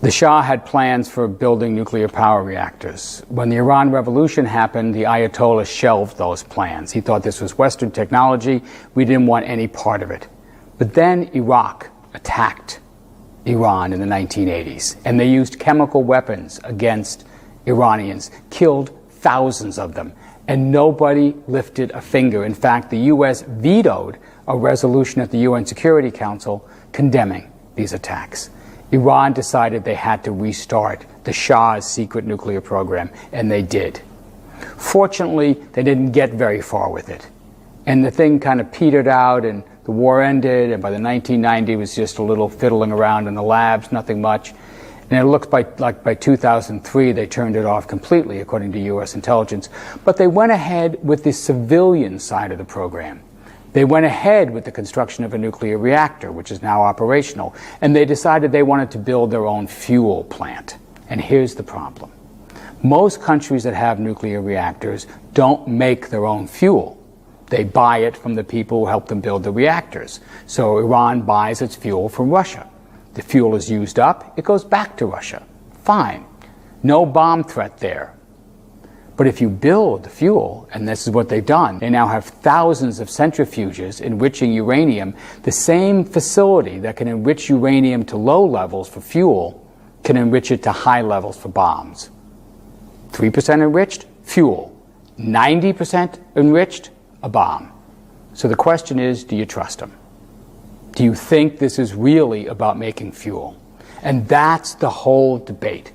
The Shah had plans for building nuclear power reactors. When the Iran Revolution happened, the Ayatollah shelved those plans. He thought this was Western technology. We didn't want any part of it. But then Iraq attacked. Iran in the 1980s, and they used chemical weapons against Iranians, killed thousands of them, and nobody lifted a finger. In fact, the U.S. vetoed a resolution at the UN Security Council condemning these attacks. Iran decided they had to restart the Shah's secret nuclear program, and they did. Fortunately, they didn't get very far with it, and the thing kind of petered out, and the war ended, and by the 1990s it was just a little fiddling around in the labs, nothing much. And it looks like by 2003 they turned it off completely, according to U.S. intelligence. But they went ahead with the civilian side of the program. They went ahead with the construction of a nuclear reactor, which is now operational, and they decided they wanted to build their own fuel plant. And here's the problem. Most countries that have nuclear reactors don't make their own fuel. They buy it from the people who help them build the reactors. So Iran buys its fuel from Russia. The fuel is used up, it goes back to Russia. Fine. No bomb threat there. But if you build the fuel, and this is what they've done, they now have thousands of centrifuges enriching uranium. The same facility that can enrich uranium to low levels for fuel can enrich it to high levels for bombs. 3% enriched, fuel. 90% enriched, a bomb. So the question is, do you trust them? Do you think this is really about making fuel? And that's the whole debate.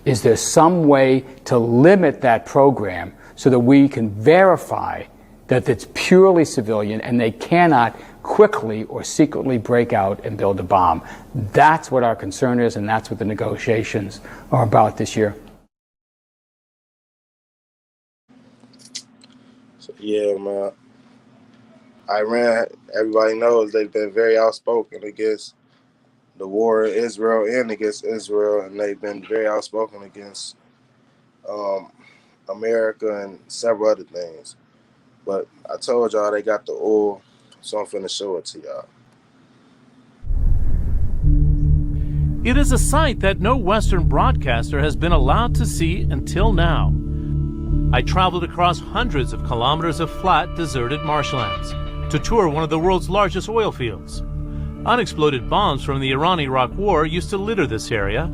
Is there some way to limit that program so that we can verify that it's purely civilian and they cannot quickly or secretly break out and build a bomb? That's what our concern is, and that's what the negotiations are about this year. So, yeah, man. Iran, everybody knows they've been very outspoken against the war in Israel and against Israel, and they've been very outspoken against America and several other things. But I told y'all they got the oil, so I'm finna show it to y'all. It is a sight that no Western broadcaster has been allowed to see until now. I traveled across hundreds of kilometers of flat, deserted marshlands to tour one of the world's largest oil fields. Unexploded bombs from the Iran-Iraq War used to litter this area.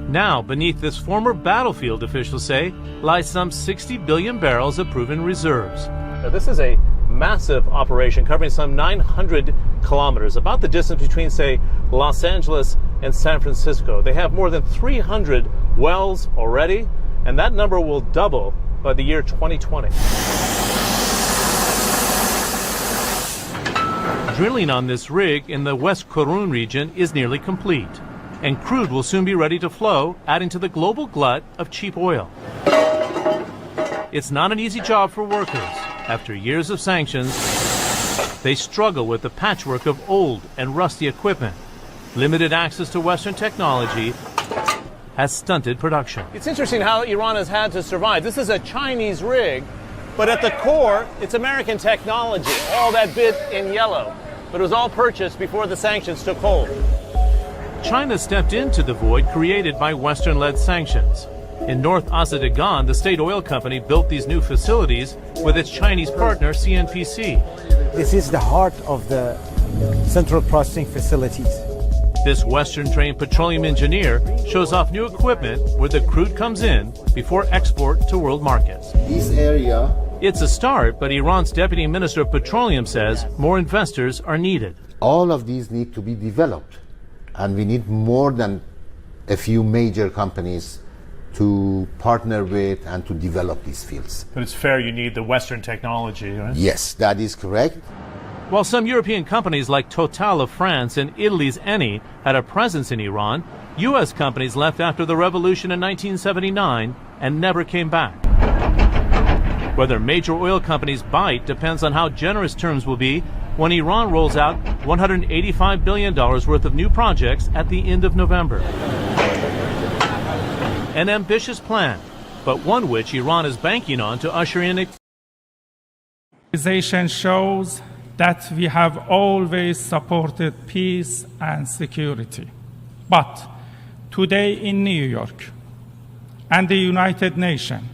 Now, beneath this former battlefield, officials say, lies some 60 billion barrels of proven reserves. Now, this is a massive operation covering some 900 kilometers, about the distance between, say, Los Angeles and San Francisco. They have more than 300 wells already, and that number will double by the year 2020. Drilling on this rig in the West Qurun region is nearly complete, and crude will soon be ready to flow, adding to the global glut of cheap oil. It's not an easy job for workers. After years of sanctions, they struggle with the patchwork of old and rusty equipment. Limited access to Western technology has stunted production. It's interesting how Iran has had to survive. This is a Chinese rig, but at the core, it's American technology, all that bit in yellow. But it was all purchased before the sanctions took hold. China stepped into the void created by Western-led sanctions. In North Azerbaijan, the state oil company built these new facilities with its Chinese partner, CNPC. This is the heart of the central processing facilities. This Western-trained petroleum engineer shows off new equipment where the crude comes in before export to world markets. This area, it's a start, but Iran's Deputy Minister of Petroleum says more investors are needed. all of these need to be developed, and we need more than a few major companies to partner with and to develop these fields. But it's fair you need the Western technology, right? Yes, that is correct. While some European companies like Total of France and Italy's Eni had a presence in Iran, U.S. companies left after the revolution in 1979 and never came back. Whether major oil companies bite depends on how generous terms will be when Iran rolls out $185 billion worth of new projects at the end of November. An ambitious plan, but one which Iran is banking on to usher in a... shows that we have always supported peace and security. But today in New York and the United Nations,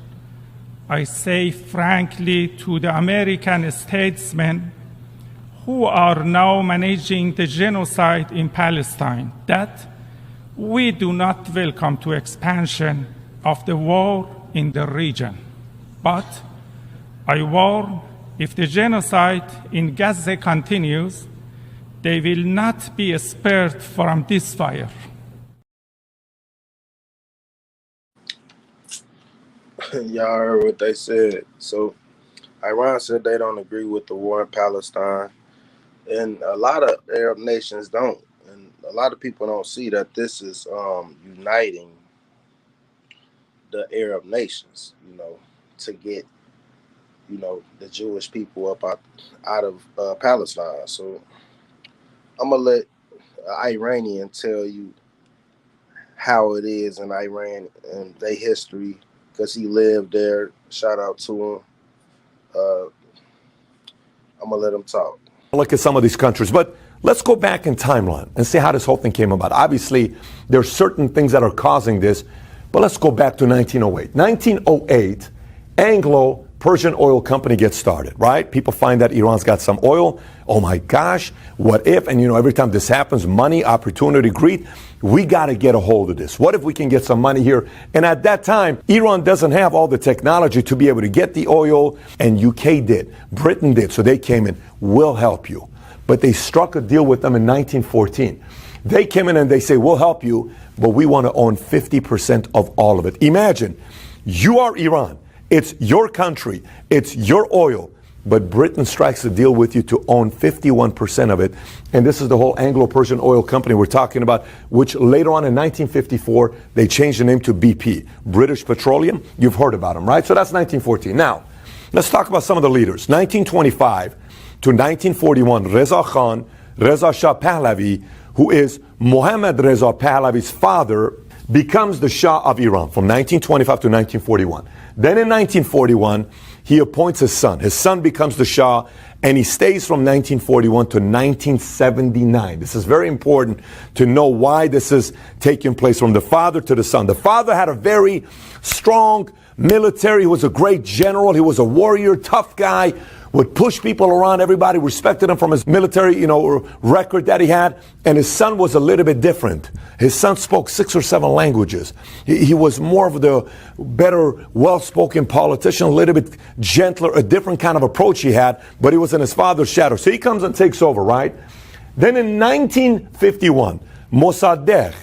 I say frankly to the American statesmen who are now managing the genocide in Palestine that We do not welcome to expansion of the war in the region, but I warn, if the genocide in Gaza continues, they will not be spared from this fire. Y'all heard what they said. So Iran said they don't agree with the war in Palestine, and a lot of Arab nations don't. And a lot of people don't see that this is uniting the Arab nations, to get, the Jewish people up out of Palestine. So I'm going to let an Iranian tell you how it is in Iran and their history, because he lived there. Shout out to him. I'm going to let him talk. Look at some of these countries, but let's go back in timeline and see how this whole thing came about. Obviously, there are certain things that are causing this, but let's go back to 1908. 1908, Anglo-Persian Oil Company gets started, right? People find that Iran's got some oil. Oh my gosh, what if? And every time this happens, money, opportunity, greed, we got to get a hold of this. What if we can get some money here? And at that time, Iran doesn't have all the technology to be able to get the oil, and UK did, Britain did, so they came in, we'll help you. But they struck a deal with them in 1914. They came in and they say, we'll help you, but we want to own 50% of all of it. Imagine, you are Iran. It's your country. It's your oil. But Britain strikes a deal with you to own 51% of it. And this is the whole Anglo-Persian Oil Company we're talking about, which later on in 1954, they changed the name to BP, British Petroleum. You've heard about them, right? So that's 1914. Now, let's talk about some of the leaders. 1925 to 1941, Reza Khan, Reza Shah Pahlavi, who is Mohammad Reza Pahlavi's father, becomes the Shah of Iran from 1925 to 1941. Then in 1941, he appoints his son. His son becomes the Shah, and he stays from 1941 to 1979. This is very important to know why this is taking place from the father to the son. The father had a very strong military. He was a great general. He was a warrior, tough guy, would push people around. Everybody respected him from his military, record that he had. And his son was a little bit different. His son spoke 6 or 7 languages. He was more of the better, well-spoken politician, a little bit gentler, a different kind of approach he had, but he was in his father's shadow. So he comes and takes over, right? Then in 1951, Mossadegh,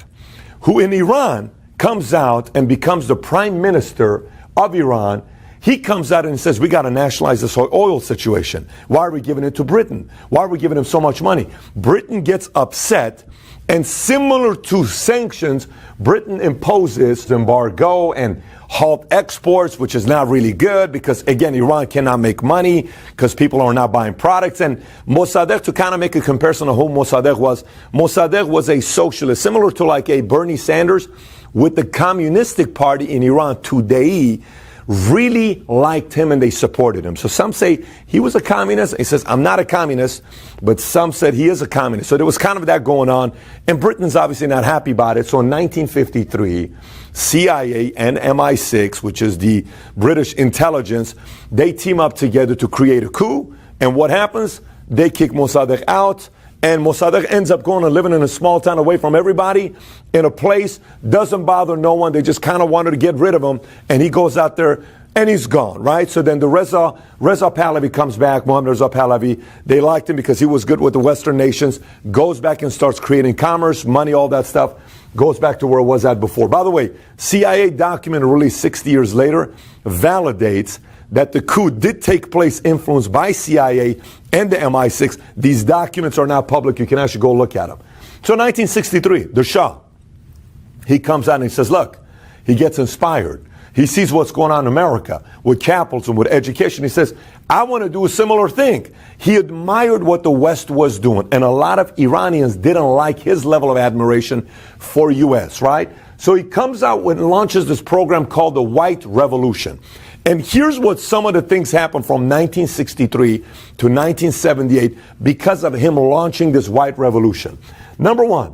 who in Iran comes out and becomes the prime minister of Iran, he comes out and says, we got to nationalize this oil situation. Why are we giving it to Britain? Why are we giving him so much money? Britain gets upset, and similar to sanctions, Britain imposes embargo and halt exports, which is not really good because, again, Iran cannot make money because people are not buying products. And Mossadegh, to kind of make a comparison of who Mossadegh was a socialist, similar to like a Bernie Sanders with the communistic party in Iran today. Really liked him and they supported him. So some say he was a communist. He says, I'm not a communist, but some said he is a communist. So there was kind of that going on. And Britain's obviously not happy about it. So in 1953, CIA and MI6, which is the British intelligence, they team up together to create a coup. And what happens? They kick Mossadegh out. And Mossadegh ends up going and living in a small town away from everybody, in a place, doesn't bother no one. They just kind of wanted to get rid of him. And he goes out there and he's gone, right? So then the Reza Pahlavi comes back, Mohammad Reza Pahlavi. They liked him because he was good with the Western nations, goes back and starts creating commerce, money, all that stuff, goes back to where it was at before. By the way, CIA document released 60 years later validates that the coup did take place influenced by CIA and the MI6. These documents are now public. You can actually go look at them. So 1963, the Shah, he comes out and he says, look, he gets inspired. He sees what's going on in America with capitalism, with education. He says, I want to do a similar thing. He admired what the West was doing. And a lot of Iranians didn't like his level of admiration for U.S., right? So he comes out and launches this program called the White Revolution. And here's what some of the things happened from 1963 to 1978 because of him launching this white revolution. Number one,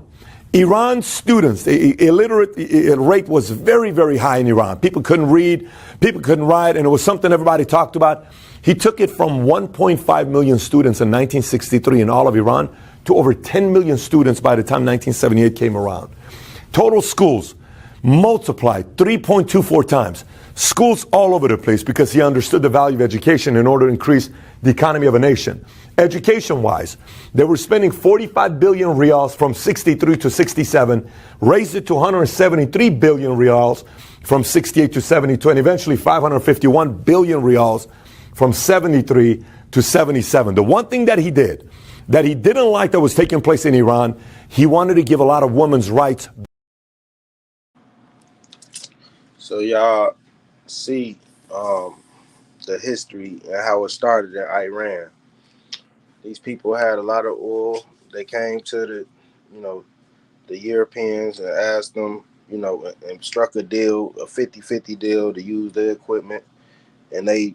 Iran's students, the illiterate rate was very, very high in Iran. People couldn't read, people couldn't write, and it was something everybody talked about. He took it from 1.5 million students in 1963 in all of Iran to over 10 million students by the time 1978 came around. Total schools multiplied 3.24 times. Schools all over the place because he understood the value of education in order to increase the economy of a nation. Education-wise, they were spending 45 billion rials from 63 to 67, raised it to 173 billion rials from 68 to 72, and eventually 551 billion rials from 73 to 77. The one thing that he did that he didn't like that was taking place in Iran, he wanted to give a lot of women's rights. So y'all see the history and how it started in Iran. These people had a lot of oil. They came to the Europeans and asked them, and struck a deal, a 50-50 deal to use their equipment. And they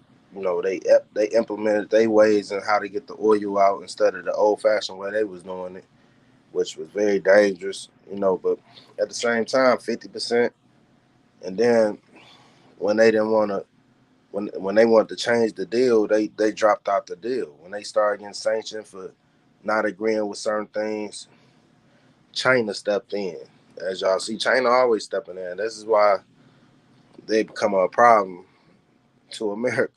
implemented their ways on how to get the oil out instead of the old-fashioned way they was doing it, which was very dangerous, but at the same time, 50%. And then when they didn't want to, when they wanted to change the deal, they dropped out the deal. When they started getting sanctioned for not agreeing with certain things, China stepped in. As y'all see, China always stepping in. This is why they become a problem to America.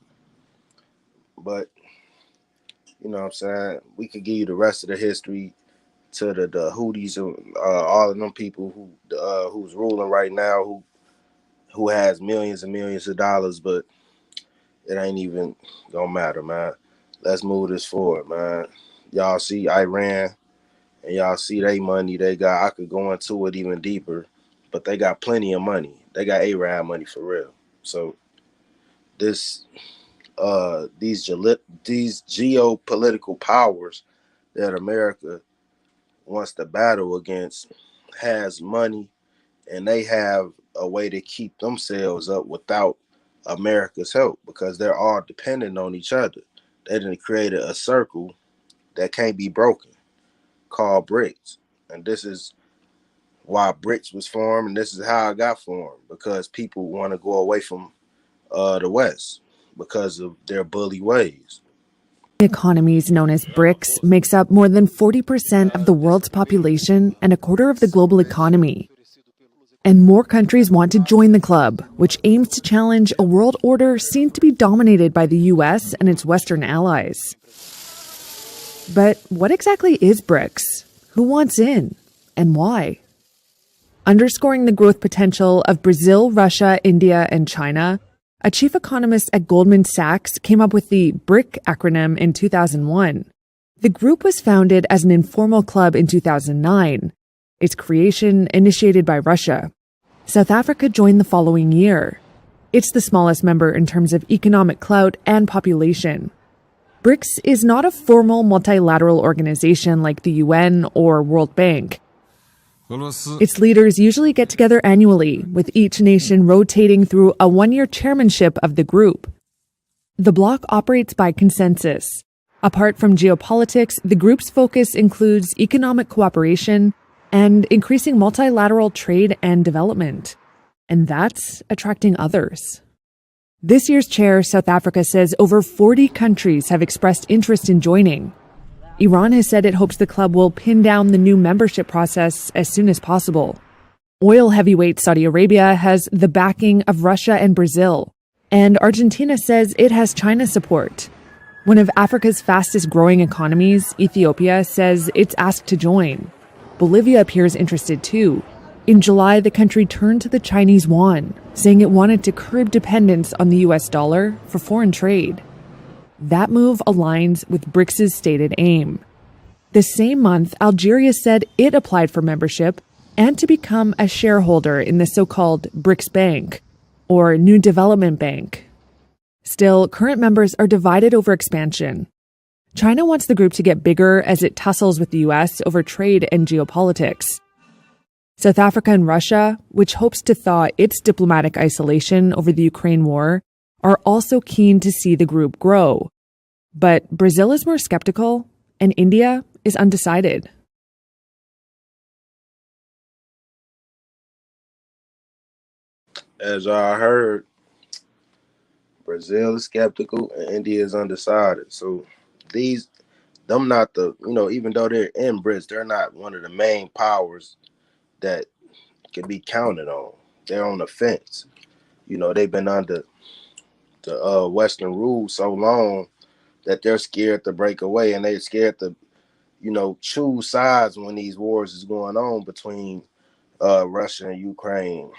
But you know what I'm saying? We could give you the rest of the history to the Houthis, all of them people who's ruling right now, who has millions and millions of dollars, but it ain't even gonna matter, man. Let's move this forward, man. Y'all see Iran and y'all see they money they got. I could go into it even deeper, but they got plenty of money. They got Arab money for real. So these geopolitical powers that America wants to battle against has money, and they have a way to keep themselves up without America's help because they're all dependent on each other. They done created a circle that can't be broken called BRICS. And this is why BRICS was formed, and this is how it got formed, because people want to go away from the West because of their bully ways. Economies known as BRICS makes up more than 40% of the world's population and a quarter of the global economy. And more countries want to join the club, which aims to challenge a world order seen to be dominated by the US and its Western allies. But what exactly is BRICS? Who wants in? And why? Underscoring the growth potential of Brazil, Russia, India, and China, a chief economist at Goldman Sachs came up with the BRIC acronym in 2001. The group was founded as an informal club in 2009. Its creation initiated by Russia. South Africa joined the following year. It's the smallest member in terms of economic clout and population. BRICS is not a formal multilateral organization like the UN or World Bank. Its leaders usually get together annually, with each nation rotating through a one-year chairmanship of the group. The bloc operates by consensus. Apart from geopolitics, the group's focus includes economic cooperation and increasing multilateral trade and development. And that's attracting others. This year's chair, South Africa, says over 40 countries have expressed interest in joining. Iran has said it hopes the club will pin down the new membership process as soon as possible. Oil heavyweight Saudi Arabia has the backing of Russia and Brazil, and Argentina says it has China's support. One of Africa's fastest growing economies, Ethiopia, says it's asked to join. Bolivia appears interested too. In July, the country turned to the Chinese yuan, saying it wanted to curb dependence on the US dollar for foreign trade. That move aligns with BRICS' stated aim. The same month, Algeria said it applied for membership and to become a shareholder in the so-called BRICS Bank, or New Development Bank. Still, current members are divided over expansion. China wants the group to get bigger as it tussles with the US over trade and geopolitics. South Africa and Russia, which hopes to thaw its diplomatic isolation over the Ukraine war, are also keen to see the group grow. But Brazil is more skeptical, and India is undecided. As I heard, Brazil is skeptical and India is undecided. So them not the, even though they're in BRICS, they're not one of the main powers that can be counted on. They're on the fence. You know, they've been under the Western rule so long that they're scared to break away, and they're scared to, you know, choose sides when these wars is going on between Russia and Ukraine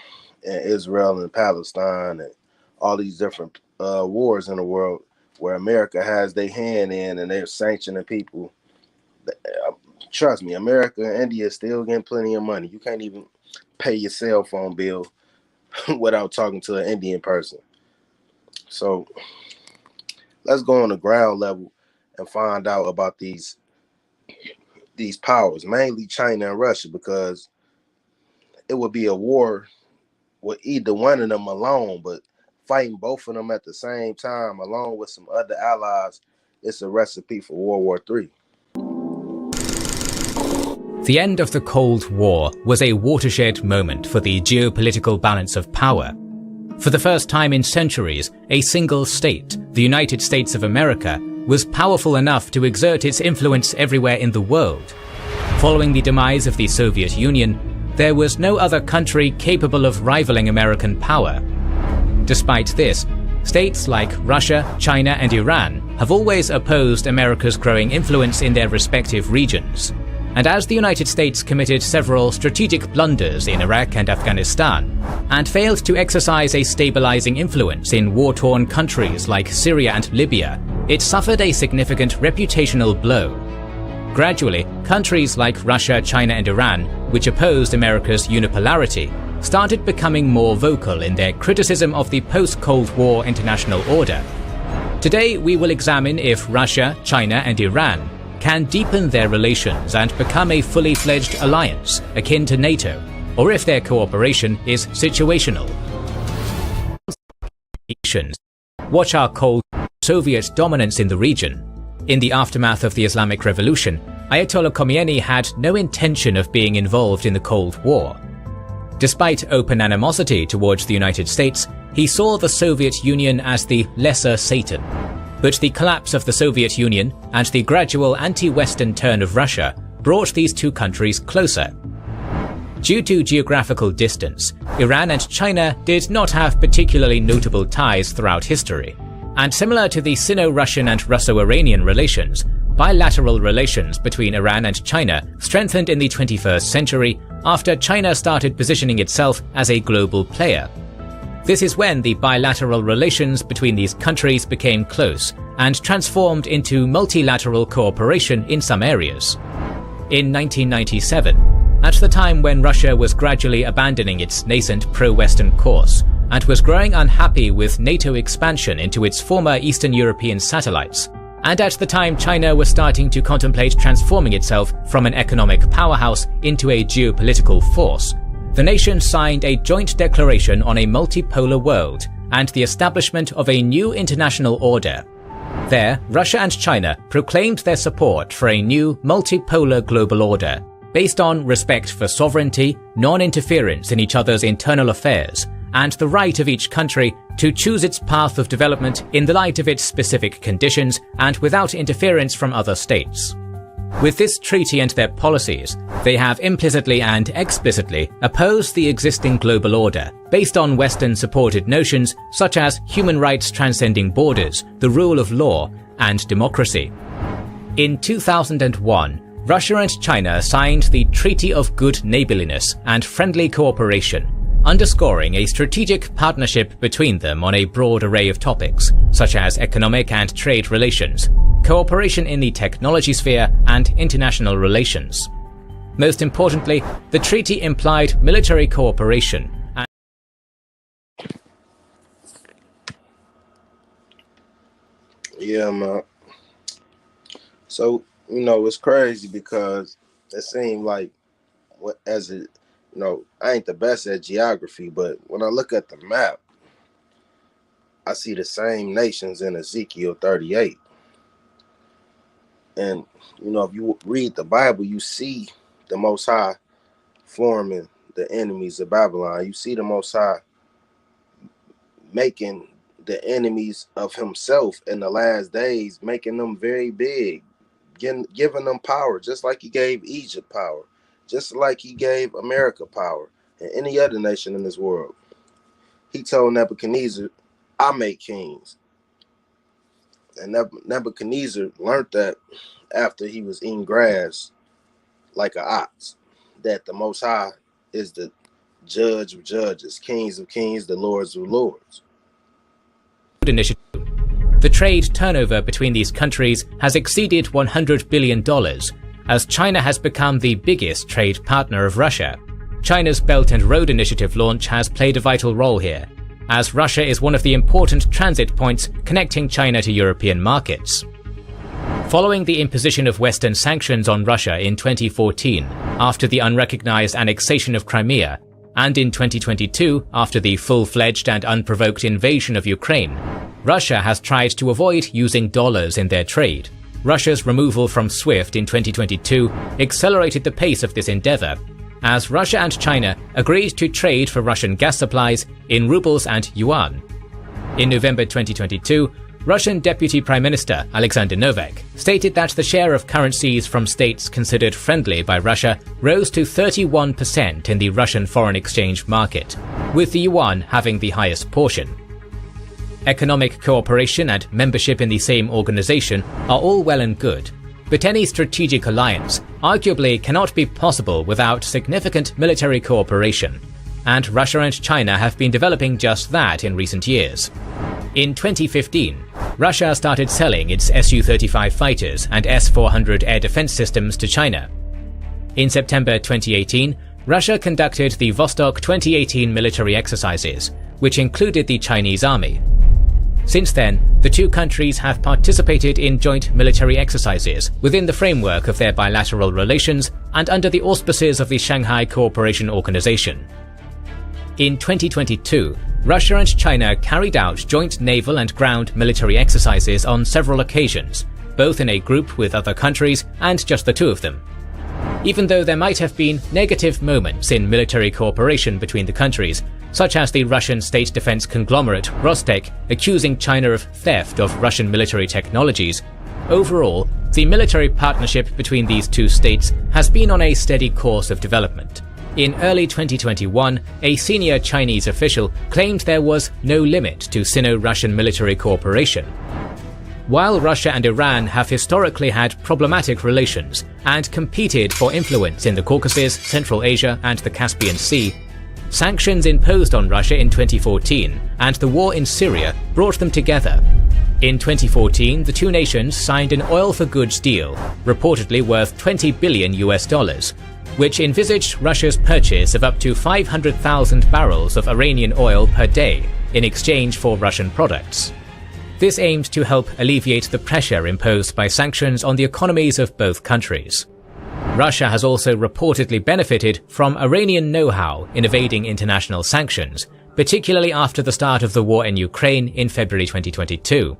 and Israel and Palestine and all these different wars in the world where America has their hand in and they're sanctioning people. Trust me, America and India is still getting plenty of money. You can't even pay your cell phone bill without talking to an Indian person. So let's go on the ground level and find out about these powers, mainly China and Russia, because it would be a war with either one of them alone, but fighting both of them at the same time, along with some other allies, it's a recipe for World War III. The end of the Cold War was a watershed moment for the geopolitical balance of power. For the first time in centuries, a single state, the United States of America, was powerful enough to exert its influence everywhere in the world. Following the demise of the Soviet Union, there was no other country capable of rivaling American power. Despite this, states like Russia, China, and Iran have always opposed America's growing influence in their respective regions. And as the United States committed several strategic blunders in Iraq and Afghanistan, and failed to exercise a stabilizing influence in war-torn countries like Syria and Libya, it suffered a significant reputational blow. Gradually, countries like Russia, China, and Iran, which opposed America's unipolarity, started becoming more vocal in their criticism of the post-Cold War international order. Today, we will examine if Russia, China, and Iran can deepen their relations and become a fully fledged alliance akin to NATO, or if their cooperation is situational. Watch our Cold Soviet dominance in the region. In the aftermath of the Islamic Revolution, Ayatollah Khomeini had no intention of being involved in the Cold War. Despite open animosity towards the United States, he saw the Soviet Union as the lesser Satan. But the collapse of the Soviet Union and the gradual anti-Western turn of Russia brought these two countries closer. Due to geographical distance, Iran and China did not have particularly notable ties throughout history. And similar to the Sino-Russian and Russo-Iranian relations, bilateral relations between Iran and China strengthened in the 21st century after China started positioning itself as a global player. This is when the bilateral relations between these countries became close and transformed into multilateral cooperation in some areas. In 1997, at the time when Russia was gradually abandoning its nascent pro-Western course and was growing unhappy with NATO expansion into its former Eastern European satellites, and at the time China was starting to contemplate transforming itself from an economic powerhouse into a geopolitical force, the nations signed a joint declaration on a multipolar world and the establishment of a new international order. There, Russia and China proclaimed their support for a new multipolar global order, based on respect for sovereignty, non-interference in each other's internal affairs, and the right of each country to choose its path of development in the light of its specific conditions and without interference from other states. With this treaty and their policies, they have implicitly and explicitly opposed the existing global order, based on Western-supported notions such as human rights transcending borders, the rule of law, and democracy. In 2001, Russia and China signed the Treaty of Good Neighborliness and Friendly Cooperation, underscoring a strategic partnership between them on a broad array of topics, such as economic and trade relations, cooperation in the technology sphere, and international relations. Most importantly, the treaty implied military cooperation and Yeah, man. So, you know, it's crazy because it seemed like, I ain't the best at geography, but when I look at the map, I see the same nations in Ezekiel 38. And, if you read the Bible, you see the Most High forming the enemies of Babylon. You see the Most High making the enemies of himself in the last days, making them very big, giving them power, just like he gave Egypt power, just like he gave America power. and any other nation in this world. He told Nebuchadnezzar, I make kings. And Nebuchadnezzar learned that after he was eating grass like an ox, that the Most High is the judge of judges, kings of kings, the lords of lords. Initiative. The trade turnover between these countries has exceeded $100 billion, as China has become the biggest trade partner of Russia. China's Belt and Road Initiative launch has played a vital role here, as Russia is one of the important transit points connecting China to European markets. Following the imposition of Western sanctions on Russia in 2014, after the unrecognized annexation of Crimea, and in 2022, after the full-fledged and unprovoked invasion of Ukraine, Russia has tried to avoid using dollars in their trade. Russia's removal from SWIFT in 2022 accelerated the pace of this endeavor, as Russia and China agreed to trade for Russian gas supplies in rubles and yuan. In November 2022, Russian Deputy Prime Minister Alexander Novak stated that the share of currencies from states considered friendly by Russia rose to 31% in the Russian foreign exchange market, with the yuan having the highest portion. Economic cooperation and membership in the same organization are all well and good, but any strategic alliance arguably cannot be possible without significant military cooperation, and Russia and China have been developing just that in recent years. In 2015, Russia started selling its Su-35 fighters and S-400 air defense systems to China. In September 2018, Russia conducted the Vostok 2018 military exercises, which included the Chinese army. Since then, the two countries have participated in joint military exercises within the framework of their bilateral relations and under the auspices of the Shanghai Cooperation Organization. In 2022, Russia and China carried out joint naval and ground military exercises on several occasions, both in a group with other countries and just the two of them. Even though there might have been negative moments in military cooperation between the countries, such as the Russian state defense conglomerate Rostec accusing China of theft of Russian military technologies, overall, the military partnership between these two states has been on a steady course of development. In early 2021, a senior Chinese official claimed there was no limit to Sino-Russian military cooperation. While Russia and Iran have historically had problematic relations and competed for influence in the Caucasus, Central Asia, and the Caspian Sea, sanctions imposed on Russia in 2014 and the war in Syria brought them together. In 2014, the two nations signed an oil for goods deal, reportedly worth $20 billion, which envisaged Russia's purchase of up to 500,000 barrels of Iranian oil per day in exchange for Russian products. This aimed to help alleviate the pressure imposed by sanctions on the economies of both countries. Russia has also reportedly benefited from Iranian know-how in evading international sanctions, particularly after the start of the war in Ukraine in February 2022.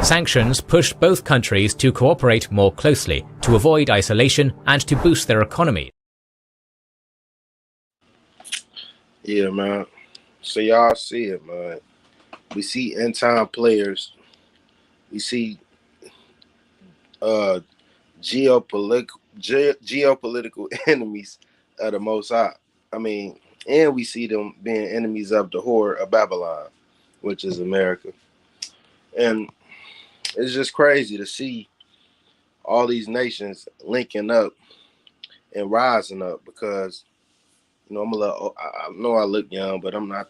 Sanctions pushed both countries to cooperate more closely, to avoid isolation and to boost their economy. Yeah, man. So y'all see it, man. We see end-time players. We see geopolitical enemies of the Most High. I mean, and we see them being enemies of the whore of Babylon, which is America. And it's just crazy to see all these nations linking up and rising up, because you know I know I look young, but I'm not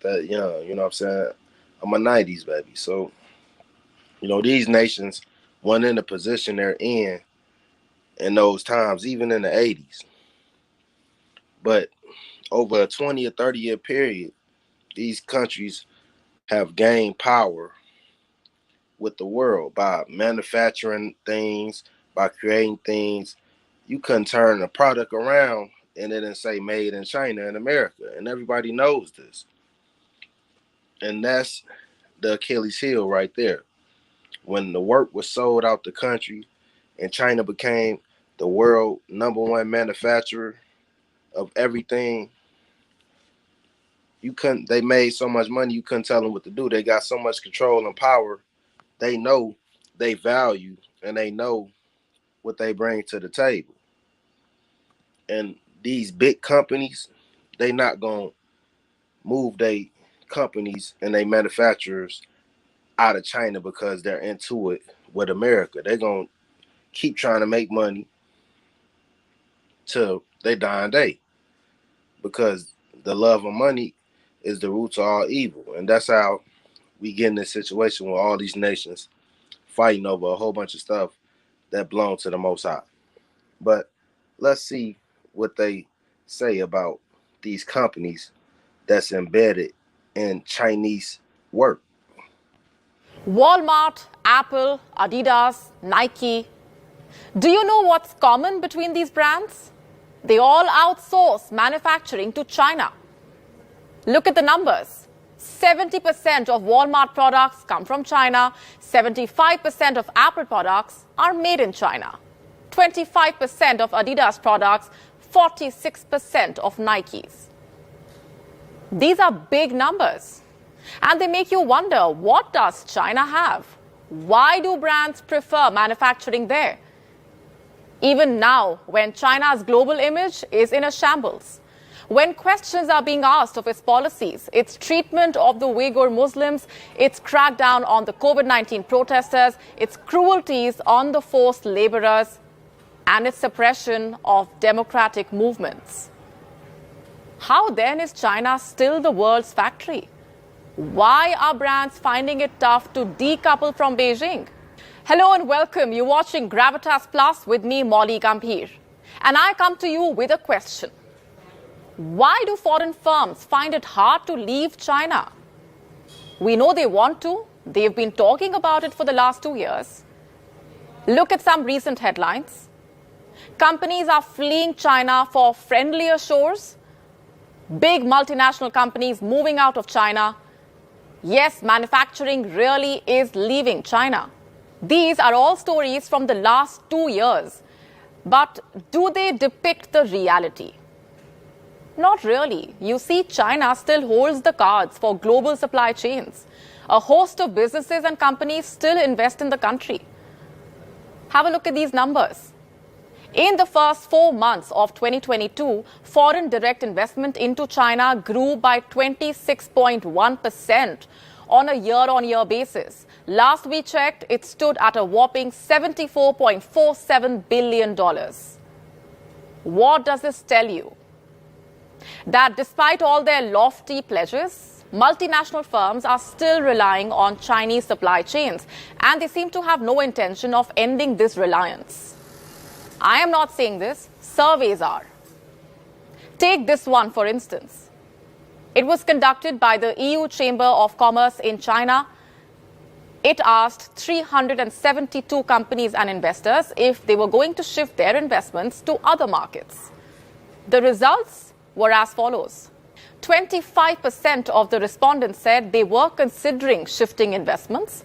that young, you know what I'm saying? I'm a 90s baby. So, you know, these nations weren't in the position they're in those times, even in the 80s. But over a 20 or 30 year period, these countries have gained power with the world by manufacturing things, by creating things. You couldn't turn a product around and it didn't say made in China and America, and everybody knows this. And that's the Achilles heel right there. When the work was sold out the country and China became the world #1 manufacturer of everything, they made so much money you couldn't tell them what to do. They got so much control and power. They know they value and they know what they bring to the table. And these big companies, they not gonna move they companies and they manufacturers out of China because they're into it with America. They're gonna keep trying to make money till they dying day, because the love of money is the root of all evil. And that's how we get in this situation with all these nations fighting over a whole bunch of stuff that belong to the Most High. But let's see what they say about these companies that's embedded in Chinese work. Walmart, Apple, Adidas, Nike. Do you know what's common between these brands? They all outsource manufacturing to China. Look at the numbers. 70% of Walmart products come from China. 75% of Apple products are made in China. 25% of Adidas products, 46% of Nikes. These are big numbers. And they make you wonder, what does China have? Why do brands prefer manufacturing there? Even now, when China's global image is in a shambles, when questions are being asked of its policies, its treatment of the Uyghur Muslims, its crackdown on the COVID-19 protesters, its cruelties on the forced laborers, and its suppression of democratic movements. How then is China still the world's factory? Why are brands finding it tough to decouple from Beijing? Hello and welcome. You're watching Gravitas Plus with me, Molly Gambhir. And I come to you with a question. Why do foreign firms find it hard to leave China? We know they want to. They've been talking about it for the last 2 years. Look at some recent headlines. Companies are fleeing China for friendlier shores. Big multinational companies moving out of China. Yes, manufacturing really is leaving China. These are all stories from the last 2 years. But do they depict the reality? Not really. You see, China still holds the cards for global supply chains. A host of businesses and companies still invest in the country. Have a look at these numbers. In the first 4 months of 2022, foreign direct investment into China grew by 26.1% on a year-on-year basis. Last we checked, it stood at a whopping $74.47 billion. What does this tell you? That despite all their lofty pledges, multinational firms are still relying on Chinese supply chains, and they seem to have no intention of ending this reliance. I am not saying this, surveys are. Take this one, for instance. It was conducted by the EU Chamber of Commerce in China. It asked 372 companies and investors if they were going to shift their investments to other markets. The results were as follows. 25% of the respondents said they were considering shifting investments,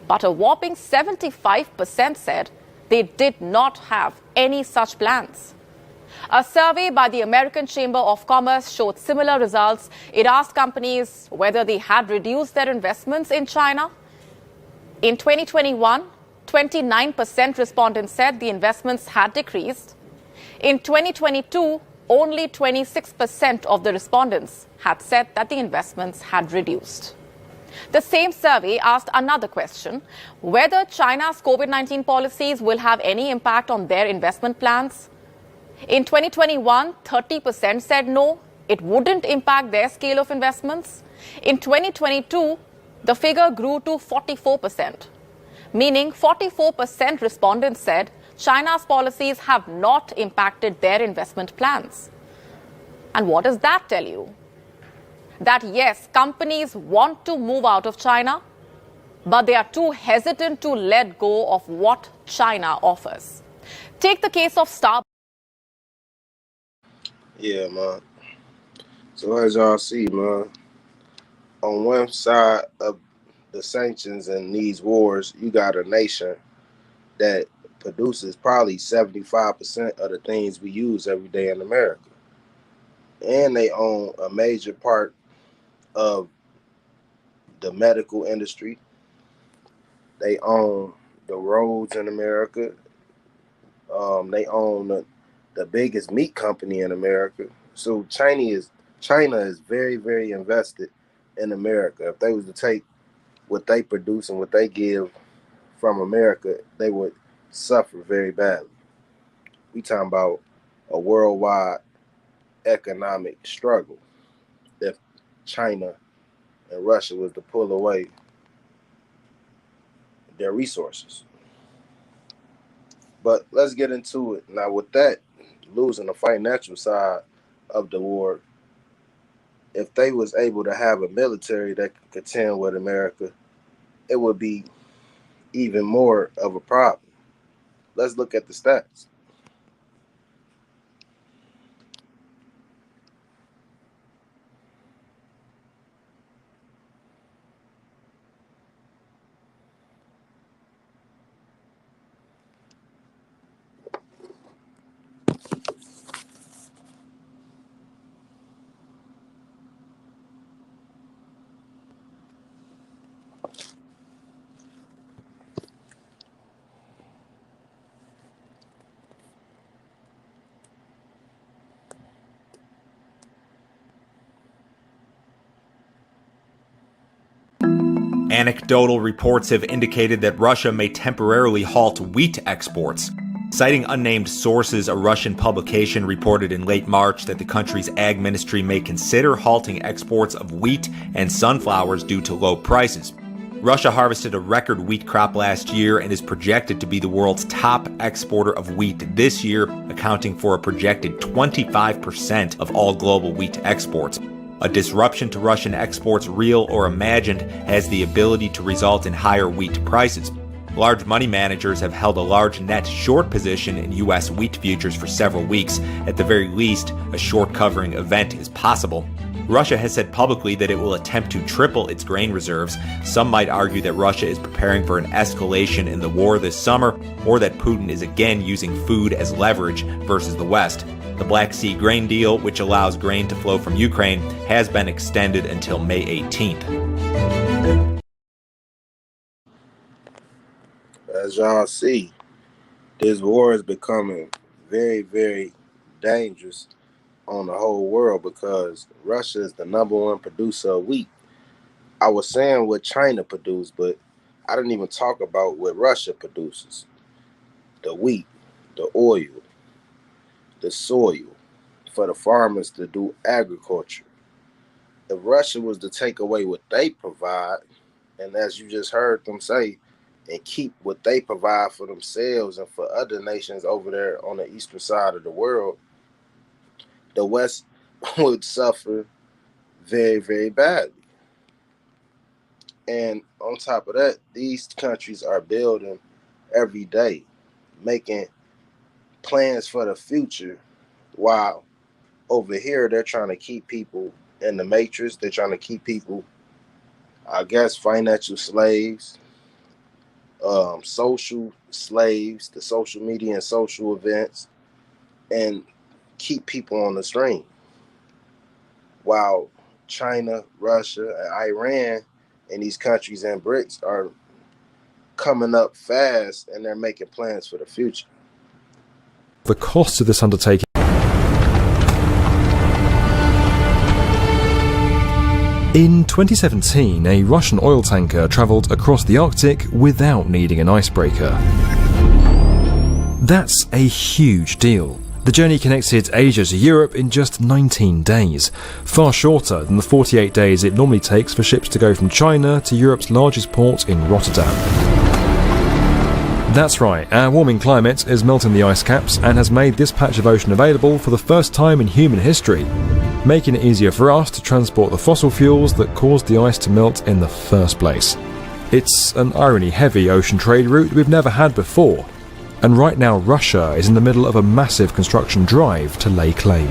but a whopping 75% said they did not have any such plans. A survey by the American Chamber of Commerce showed similar results. It asked companies whether they had reduced their investments in China. In 2021, 29% respondents said the investments had decreased. In 2022, only 26% of the respondents had said that the investments had reduced. The same survey asked another question, whether China's COVID-19 policies will have any impact on their investment plans. In 2021, 30% said no, it wouldn't impact their scale of investments. In 2022, the figure grew to 44%, meaning 44% respondents said China's policies have not impacted their investment plans. And what does that tell you? That yes, companies want to move out of China, but they are too hesitant to let go of what China offers. Take the case of Starbucks. Yeah, man. So as y'all see, man, on one side of the sanctions and these wars, you got a nation that produces probably 75% of the things we use every day in America. And they own a major part of the medical industry. They own the roads in America. They own the biggest meat company in America. So China is very, very invested in America. If they was to take what they produce and what they give from America, they would suffer very badly. We talking about a worldwide economic struggle if China and Russia was to pull away their resources. But let's get into it. Now, with that, losing the financial side of the war, if they was able to have a military that could contend with America, it would be even more of a problem. Let's look at the stats. Anecdotal reports have indicated that Russia may temporarily halt wheat exports. Citing unnamed sources, a Russian publication reported in late March that the country's ag ministry may consider halting exports of wheat and sunflowers due to low prices. Russia harvested a record wheat crop last year and is projected to be the world's top exporter of wheat this year, accounting for a projected 25% of all global wheat exports. A disruption to Russian exports, real or imagined, has the ability to result in higher wheat prices. Large money managers have held a large net short position in U.S. wheat futures for several weeks. At the very least, a short covering event is possible. Russia has said publicly that it will attempt to triple its grain reserves. Some might argue that Russia is preparing for an escalation in the war this summer, or that Putin is again using food as leverage versus the West. The Black Sea grain deal, which allows grain to flow from Ukraine, has been extended until May 18th. As y'all see, this war is becoming very, very dangerous on the whole world because Russia is the #1 producer of wheat. I was saying what China produced, but I didn't even talk about what Russia produces. The wheat, the oil, the soil for the farmers to do agriculture. If Russia was to take away what they provide, and as you just heard them say, and keep what they provide for themselves and for other nations over there on the eastern side of the world, the West would suffer very, very badly. And on top of that, these countries are building every day, making plans for the future, while over here they're trying to keep people in the matrix. They're trying to keep people, I guess, financial slaves, social slaves, the social media and social events, and keep people on the string. While China, Russia, and Iran and these countries and BRICS are coming up fast and they're making plans for the future. The cost of this undertaking. In 2017, a Russian oil tanker travelled across the Arctic without needing an icebreaker. That's a huge deal. The journey connected Asia to Europe in just 19 days, far shorter than the 48 days it normally takes for ships to go from China to Europe's largest port in Rotterdam. That's right, our warming climate is melting the ice caps and has made this patch of ocean available for the first time in human history, making it easier for us to transport the fossil fuels that caused the ice to melt in the first place. It's an irony-heavy ocean trade route we've never had before, and right now Russia is in the middle of a massive construction drive to lay claim.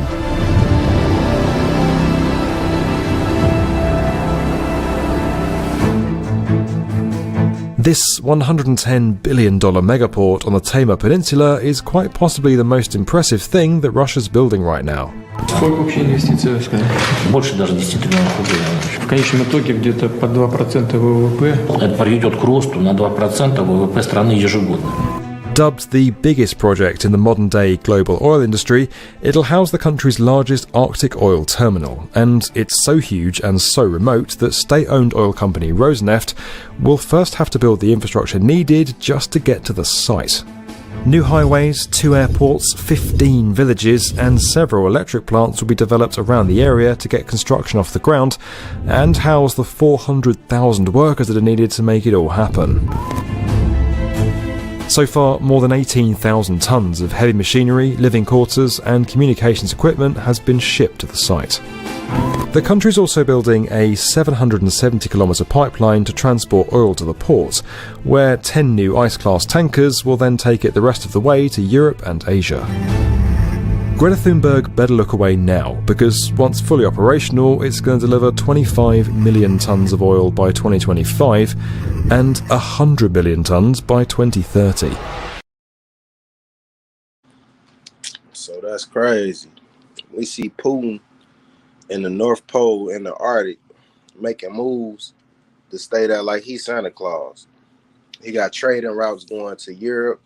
This $110 billion megaport on the Taymyr Peninsula is quite possibly the most impressive thing that Russia's building right now. Сколько вообще инвестиций, сказать? Больше даже 10 триллионов рублей. В конечном итоге где-то по 2% ВВП. Это приведет к росту на 2% ВВП страны ежегодно. Dubbed the biggest project in the modern-day global oil industry, it'll house the country's largest Arctic oil terminal, and it's so huge and so remote that state-owned oil company Rosneft will first have to build the infrastructure needed just to get to the site. New highways, 2 airports, 15 villages and several electric plants will be developed around the area to get construction off the ground and house the 400,000 workers that are needed to make it all happen. So far, more than 18,000 tonnes of heavy machinery, living quarters and communications equipment has been shipped to the site. The country's also building a 770-kilometre pipeline to transport oil to the port, where 10 new ice-class tankers will then take it the rest of the way to Europe and Asia. Greta Thunberg better look away now, because once fully operational, it's going to deliver 25 million tonnes of oil by 2025 and 100 million tonnes by 2030. So that's crazy. We see Putin in the North Pole and the Arctic making moves to stay there like he's Santa Claus. He got trading routes going to Europe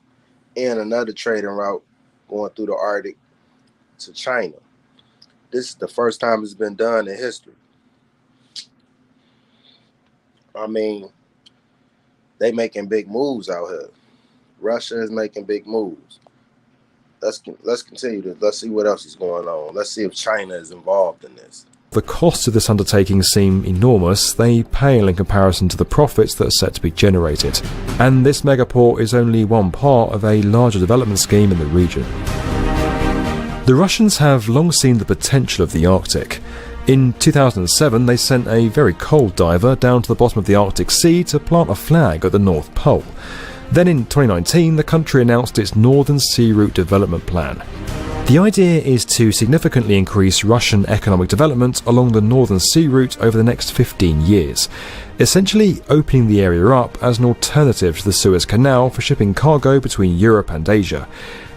and another trading route going through the Arctic to China. This is the first time it's been done in history. I mean, they making big moves out here. Russia is making big moves. Let's continue this. Let's see what else is going on. Let's see if China is involved in this. The costs of this undertaking seem enormous. They pale in comparison to the profits that are set to be generated. And this megaport is only one part of a larger development scheme in the region. The Russians have long seen the potential of the Arctic. In 2007, they sent a very cold diver down to the bottom of the Arctic Sea to plant a flag at the North Pole. Then in 2019, the country announced its Northern Sea Route Development Plan. The idea is to significantly increase Russian economic development along the Northern Sea Route over the next 15 years, essentially opening the area up as an alternative to the Suez Canal for shipping cargo between Europe and Asia,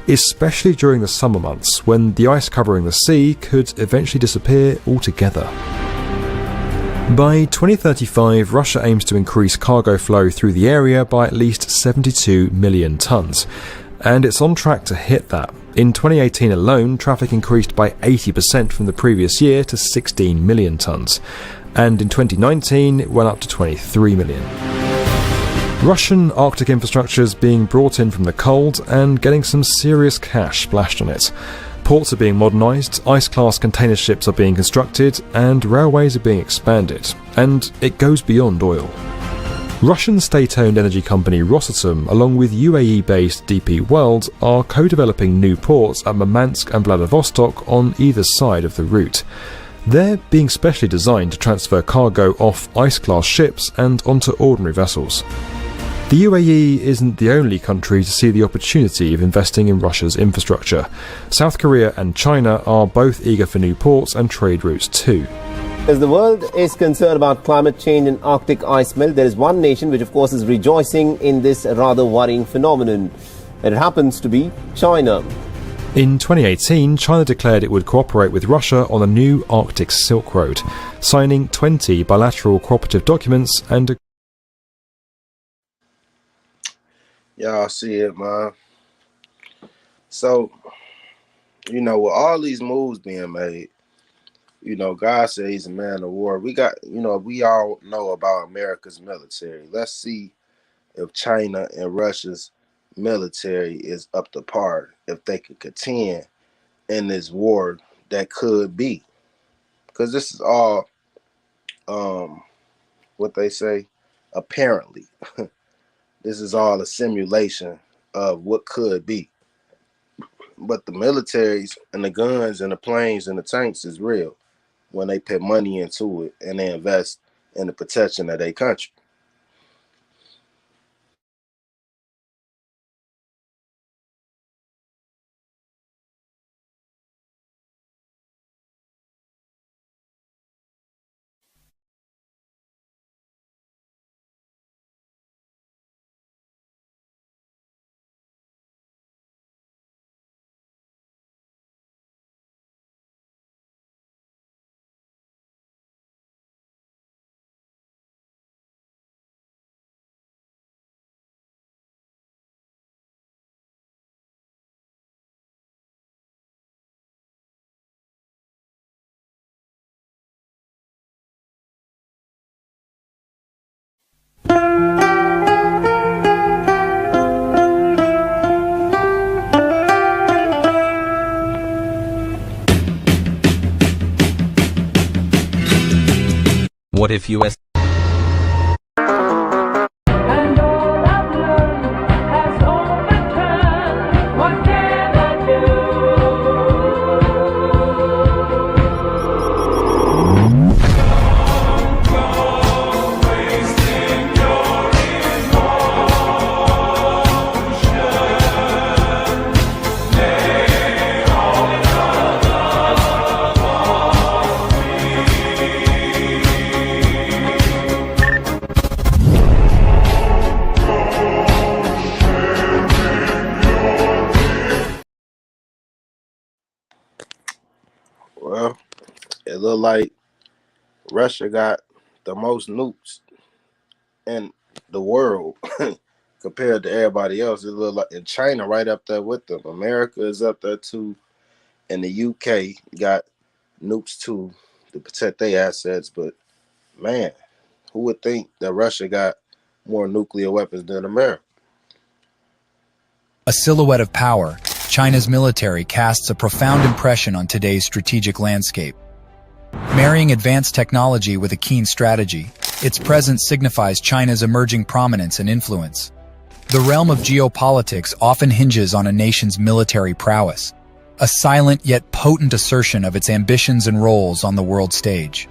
especially during the summer months when the ice covering the sea could eventually disappear altogether. By 2035, Russia aims to increase cargo flow through the area by at least 72 million tonnes, and it's on track to hit that. In 2018 alone, traffic increased by 80% from the previous year to 16 million tonnes, and in 2019 it went up to 23 million. Russian Arctic infrastructure is being brought in from the cold and getting some serious cash splashed on it. Ports are being modernised, ice-class container ships are being constructed, and railways are being expanded. And it goes beyond oil. Russian state-owned energy company Rosatom, along with UAE-based DP World, are co-developing new ports at Murmansk and Vladivostok on either side of the route. They're being specially designed to transfer cargo off ice-class ships and onto ordinary vessels. The UAE isn't the only country to see the opportunity of investing in Russia's infrastructure. South Korea and China are both eager for new ports and trade routes too. As the world is concerned about climate change and Arctic ice melt, there is one nation which of course is rejoicing in this rather worrying phenomenon. And it happens to be China. In 2018, China declared it would cooperate with Russia on a new Arctic Silk Road, signing 20 bilateral cooperative documents and Y'all see it, man. So, with all these moves being made, God said he's a man of war. We all know about America's military. Let's see if China and Russia's military is up to par, if they could contend in this war that could be. Because this is all, what they say, apparently. This is all a simulation of what could be. But the militaries and the guns and the planes and the tanks is real when they put money into it and they invest in the protection of their country. What if US Well, it looked like Russia got the most nukes in the world compared to everybody else. It looked like, and China right up there with them. America is up there too, and the UK got nukes too to protect their assets. But man, who would think that Russia got more nuclear weapons than America? A silhouette of power, China's military casts a profound impression on today's strategic landscape. Marrying advanced technology with a keen strategy, its presence signifies China's emerging prominence and influence. The realm of geopolitics often hinges on a nation's military prowess, a silent yet potent assertion of its ambitions and roles on the world stage.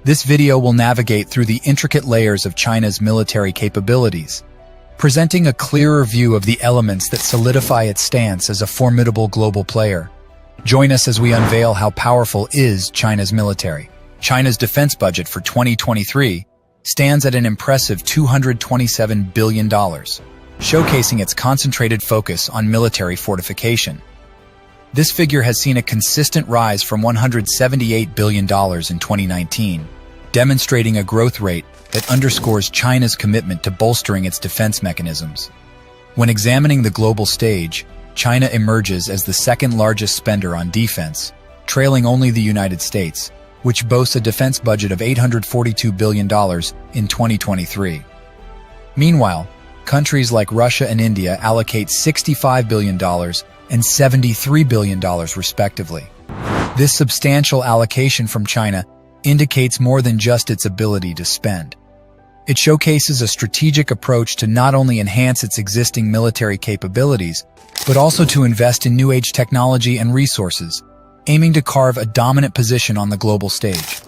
This video will navigate through the intricate layers of China's military capabilities, presenting a clearer view of the elements that solidify its stance as a formidable global player. Join us as we unveil how powerful is China's military. China's defense budget for 2023 stands at an impressive $227 billion, showcasing its concentrated focus on military fortification. This figure has seen a consistent rise from $178 billion in 2019, demonstrating a growth rate that underscores China's commitment to bolstering its defense mechanisms. When examining the global stage, China emerges as the second largest spender on defense, trailing only the United States, which boasts a defense budget of $842 billion in 2023. Meanwhile, countries like Russia and India allocate $65 billion and $73 billion respectively. This substantial allocation from China indicates more than just its ability to spend. It showcases a strategic approach to not only enhance its existing military capabilities, but also to invest in new-age technology and resources, aiming to carve a dominant position on the global stage.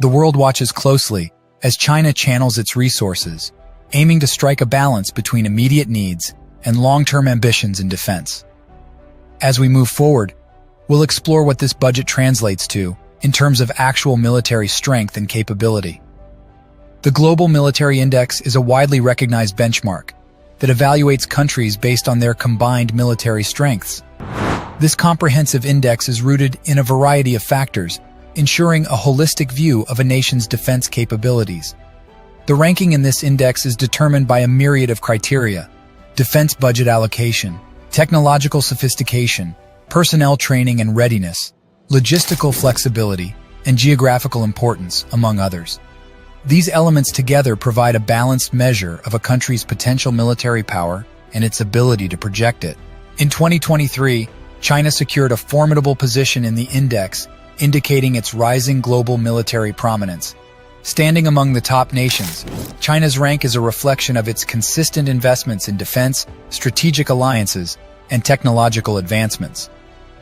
The world watches closely as China channels its resources, aiming to strike a balance between immediate needs and long-term ambitions in defense. As we move forward, we'll explore what this budget translates to in terms of actual military strength and capability. The Global Military Index is a widely recognized benchmark that evaluates countries based on their combined military strengths. This comprehensive index is rooted in a variety of factors, ensuring a holistic view of a nation's defense capabilities. The ranking in this index is determined by a myriad of criteria: defense budget allocation, technological sophistication, personnel training and readiness, logistical flexibility, and geographical importance, among others. These elements together provide a balanced measure of a country's potential military power and its ability to project it. In 2023, China secured a formidable position in the index, indicating its rising global military prominence. Standing among the top nations, China's rank is a reflection of its consistent investments in defense, strategic alliances, and technological advancements.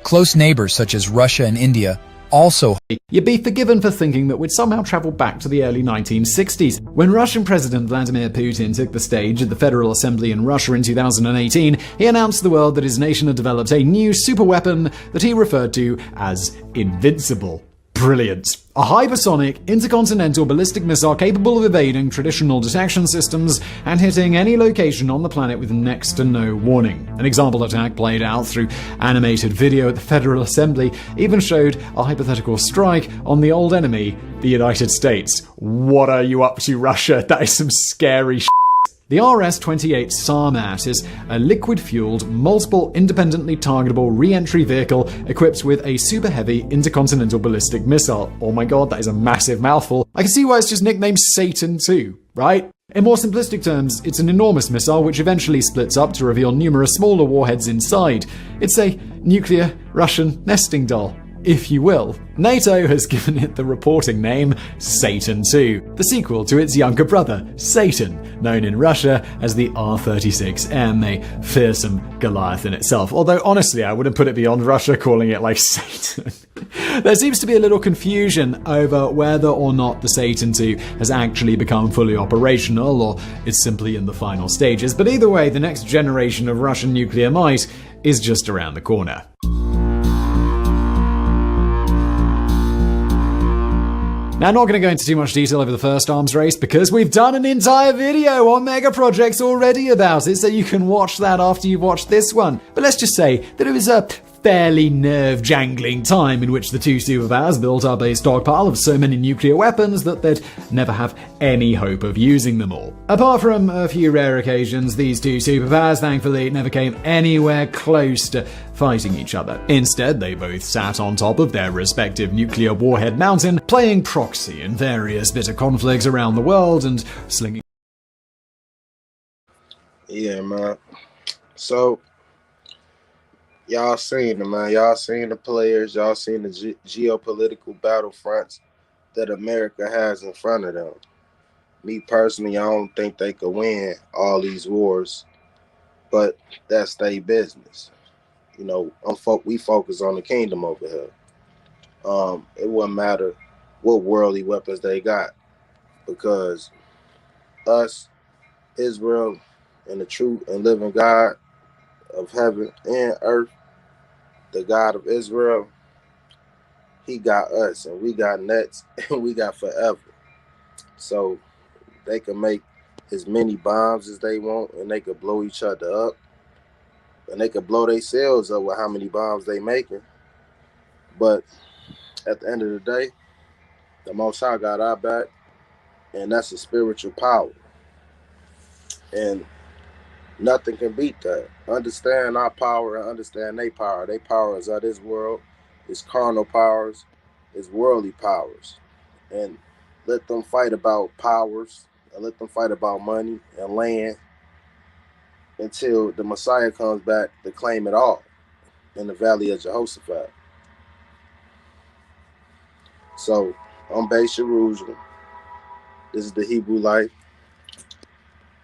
Close neighbors such as Russia and India also. You'd be forgiven for thinking that we'd somehow travel back to the early 1960s, when Russian President Vladimir Putin took the stage at the Federal Assembly in Russia in 2018. He announced to the world that his nation had developed a new superweapon that he referred to as Invincible. Brilliant. A hypersonic, intercontinental ballistic missile capable of evading traditional detection systems and hitting any location on the planet with next to no warning. An example attack played out through animated video at the Federal Assembly even showed a hypothetical strike on the old enemy, the United States. What are you up to, Russia? That is some scary shit. The RS-28 Sarmat is a liquid-fueled, multiple independently targetable re-entry vehicle equipped with a super-heavy intercontinental ballistic missile. Oh my god, that is a massive mouthful. I can see why it's just nicknamed Satan too, right? In more simplistic terms, it's an enormous missile which eventually splits up to reveal numerous smaller warheads inside. It's a nuclear Russian nesting doll. if you will. NATO has given it the reporting name Satan II, the sequel to its younger brother, Satan, known in Russia as the R-36M, a fearsome Goliath in itself. Although, honestly, I wouldn't put it beyond Russia calling it like Satan. There seems to be a little confusion over whether or not the Satan II has actually become fully operational, or is simply in the final stages. But either way, the next generation of Russian nuclear might is just around the corner. Now, I'm not going to go into too much detail over the first arms race because we've done an entire video on mega projects already about it, so you can watch that after you've watched this one. But let's just say that it was a fairly nerve-jangling time in which the two superpowers built up a stockpile of so many nuclear weapons that they'd never have any hope of using them all. Apart from a few rare occasions, these two superpowers thankfully never came anywhere close to fighting each other. Instead, they both sat on top of their respective nuclear warhead mountain, playing proxy in various bitter conflicts around the world and slinging. Yeah, man. So, y'all seen it, man. Y'all seen the players. Y'all seen the geopolitical battlefronts that America has in front of them. Me personally, I don't think they could win all these wars, but that's their business. You know, we focus on the kingdom over here. It wouldn't matter what worldly weapons they got, because us, Israel, and the true and living God of heaven and earth, the God of Israel, he got us, and we got nets, and we got forever. So they can make as many bombs as they want, and they could blow each other up, and they could blow themselves up with how many bombs they making. But at the end of the day, the Most High got our back, and that's a spiritual power. And nothing can beat that. Understand our power and understand their power. Their power is of this world. It's carnal powers. It's worldly powers. And let them fight about powers, and let them fight about money and land until the Messiah comes back to claim it all in the Valley of Jehoshaphat. So, I'm Base Jerusalem. This is the Hebrew Life.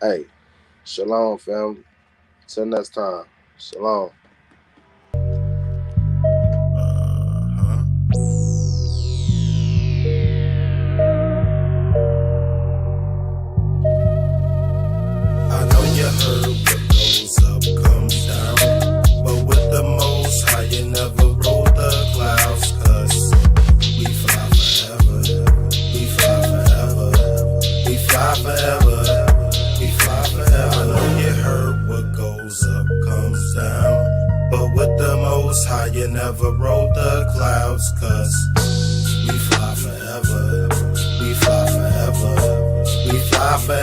Hey, shalom, family. Till next time. Shalom. I know you heard what goes up comes down, but with the Most High you never roll the clouds, 'cause we fly forever, we fly forever, we fly forever, we fly forever. I know you heard what goes up comes down, but with the Most High you never roll the clouds.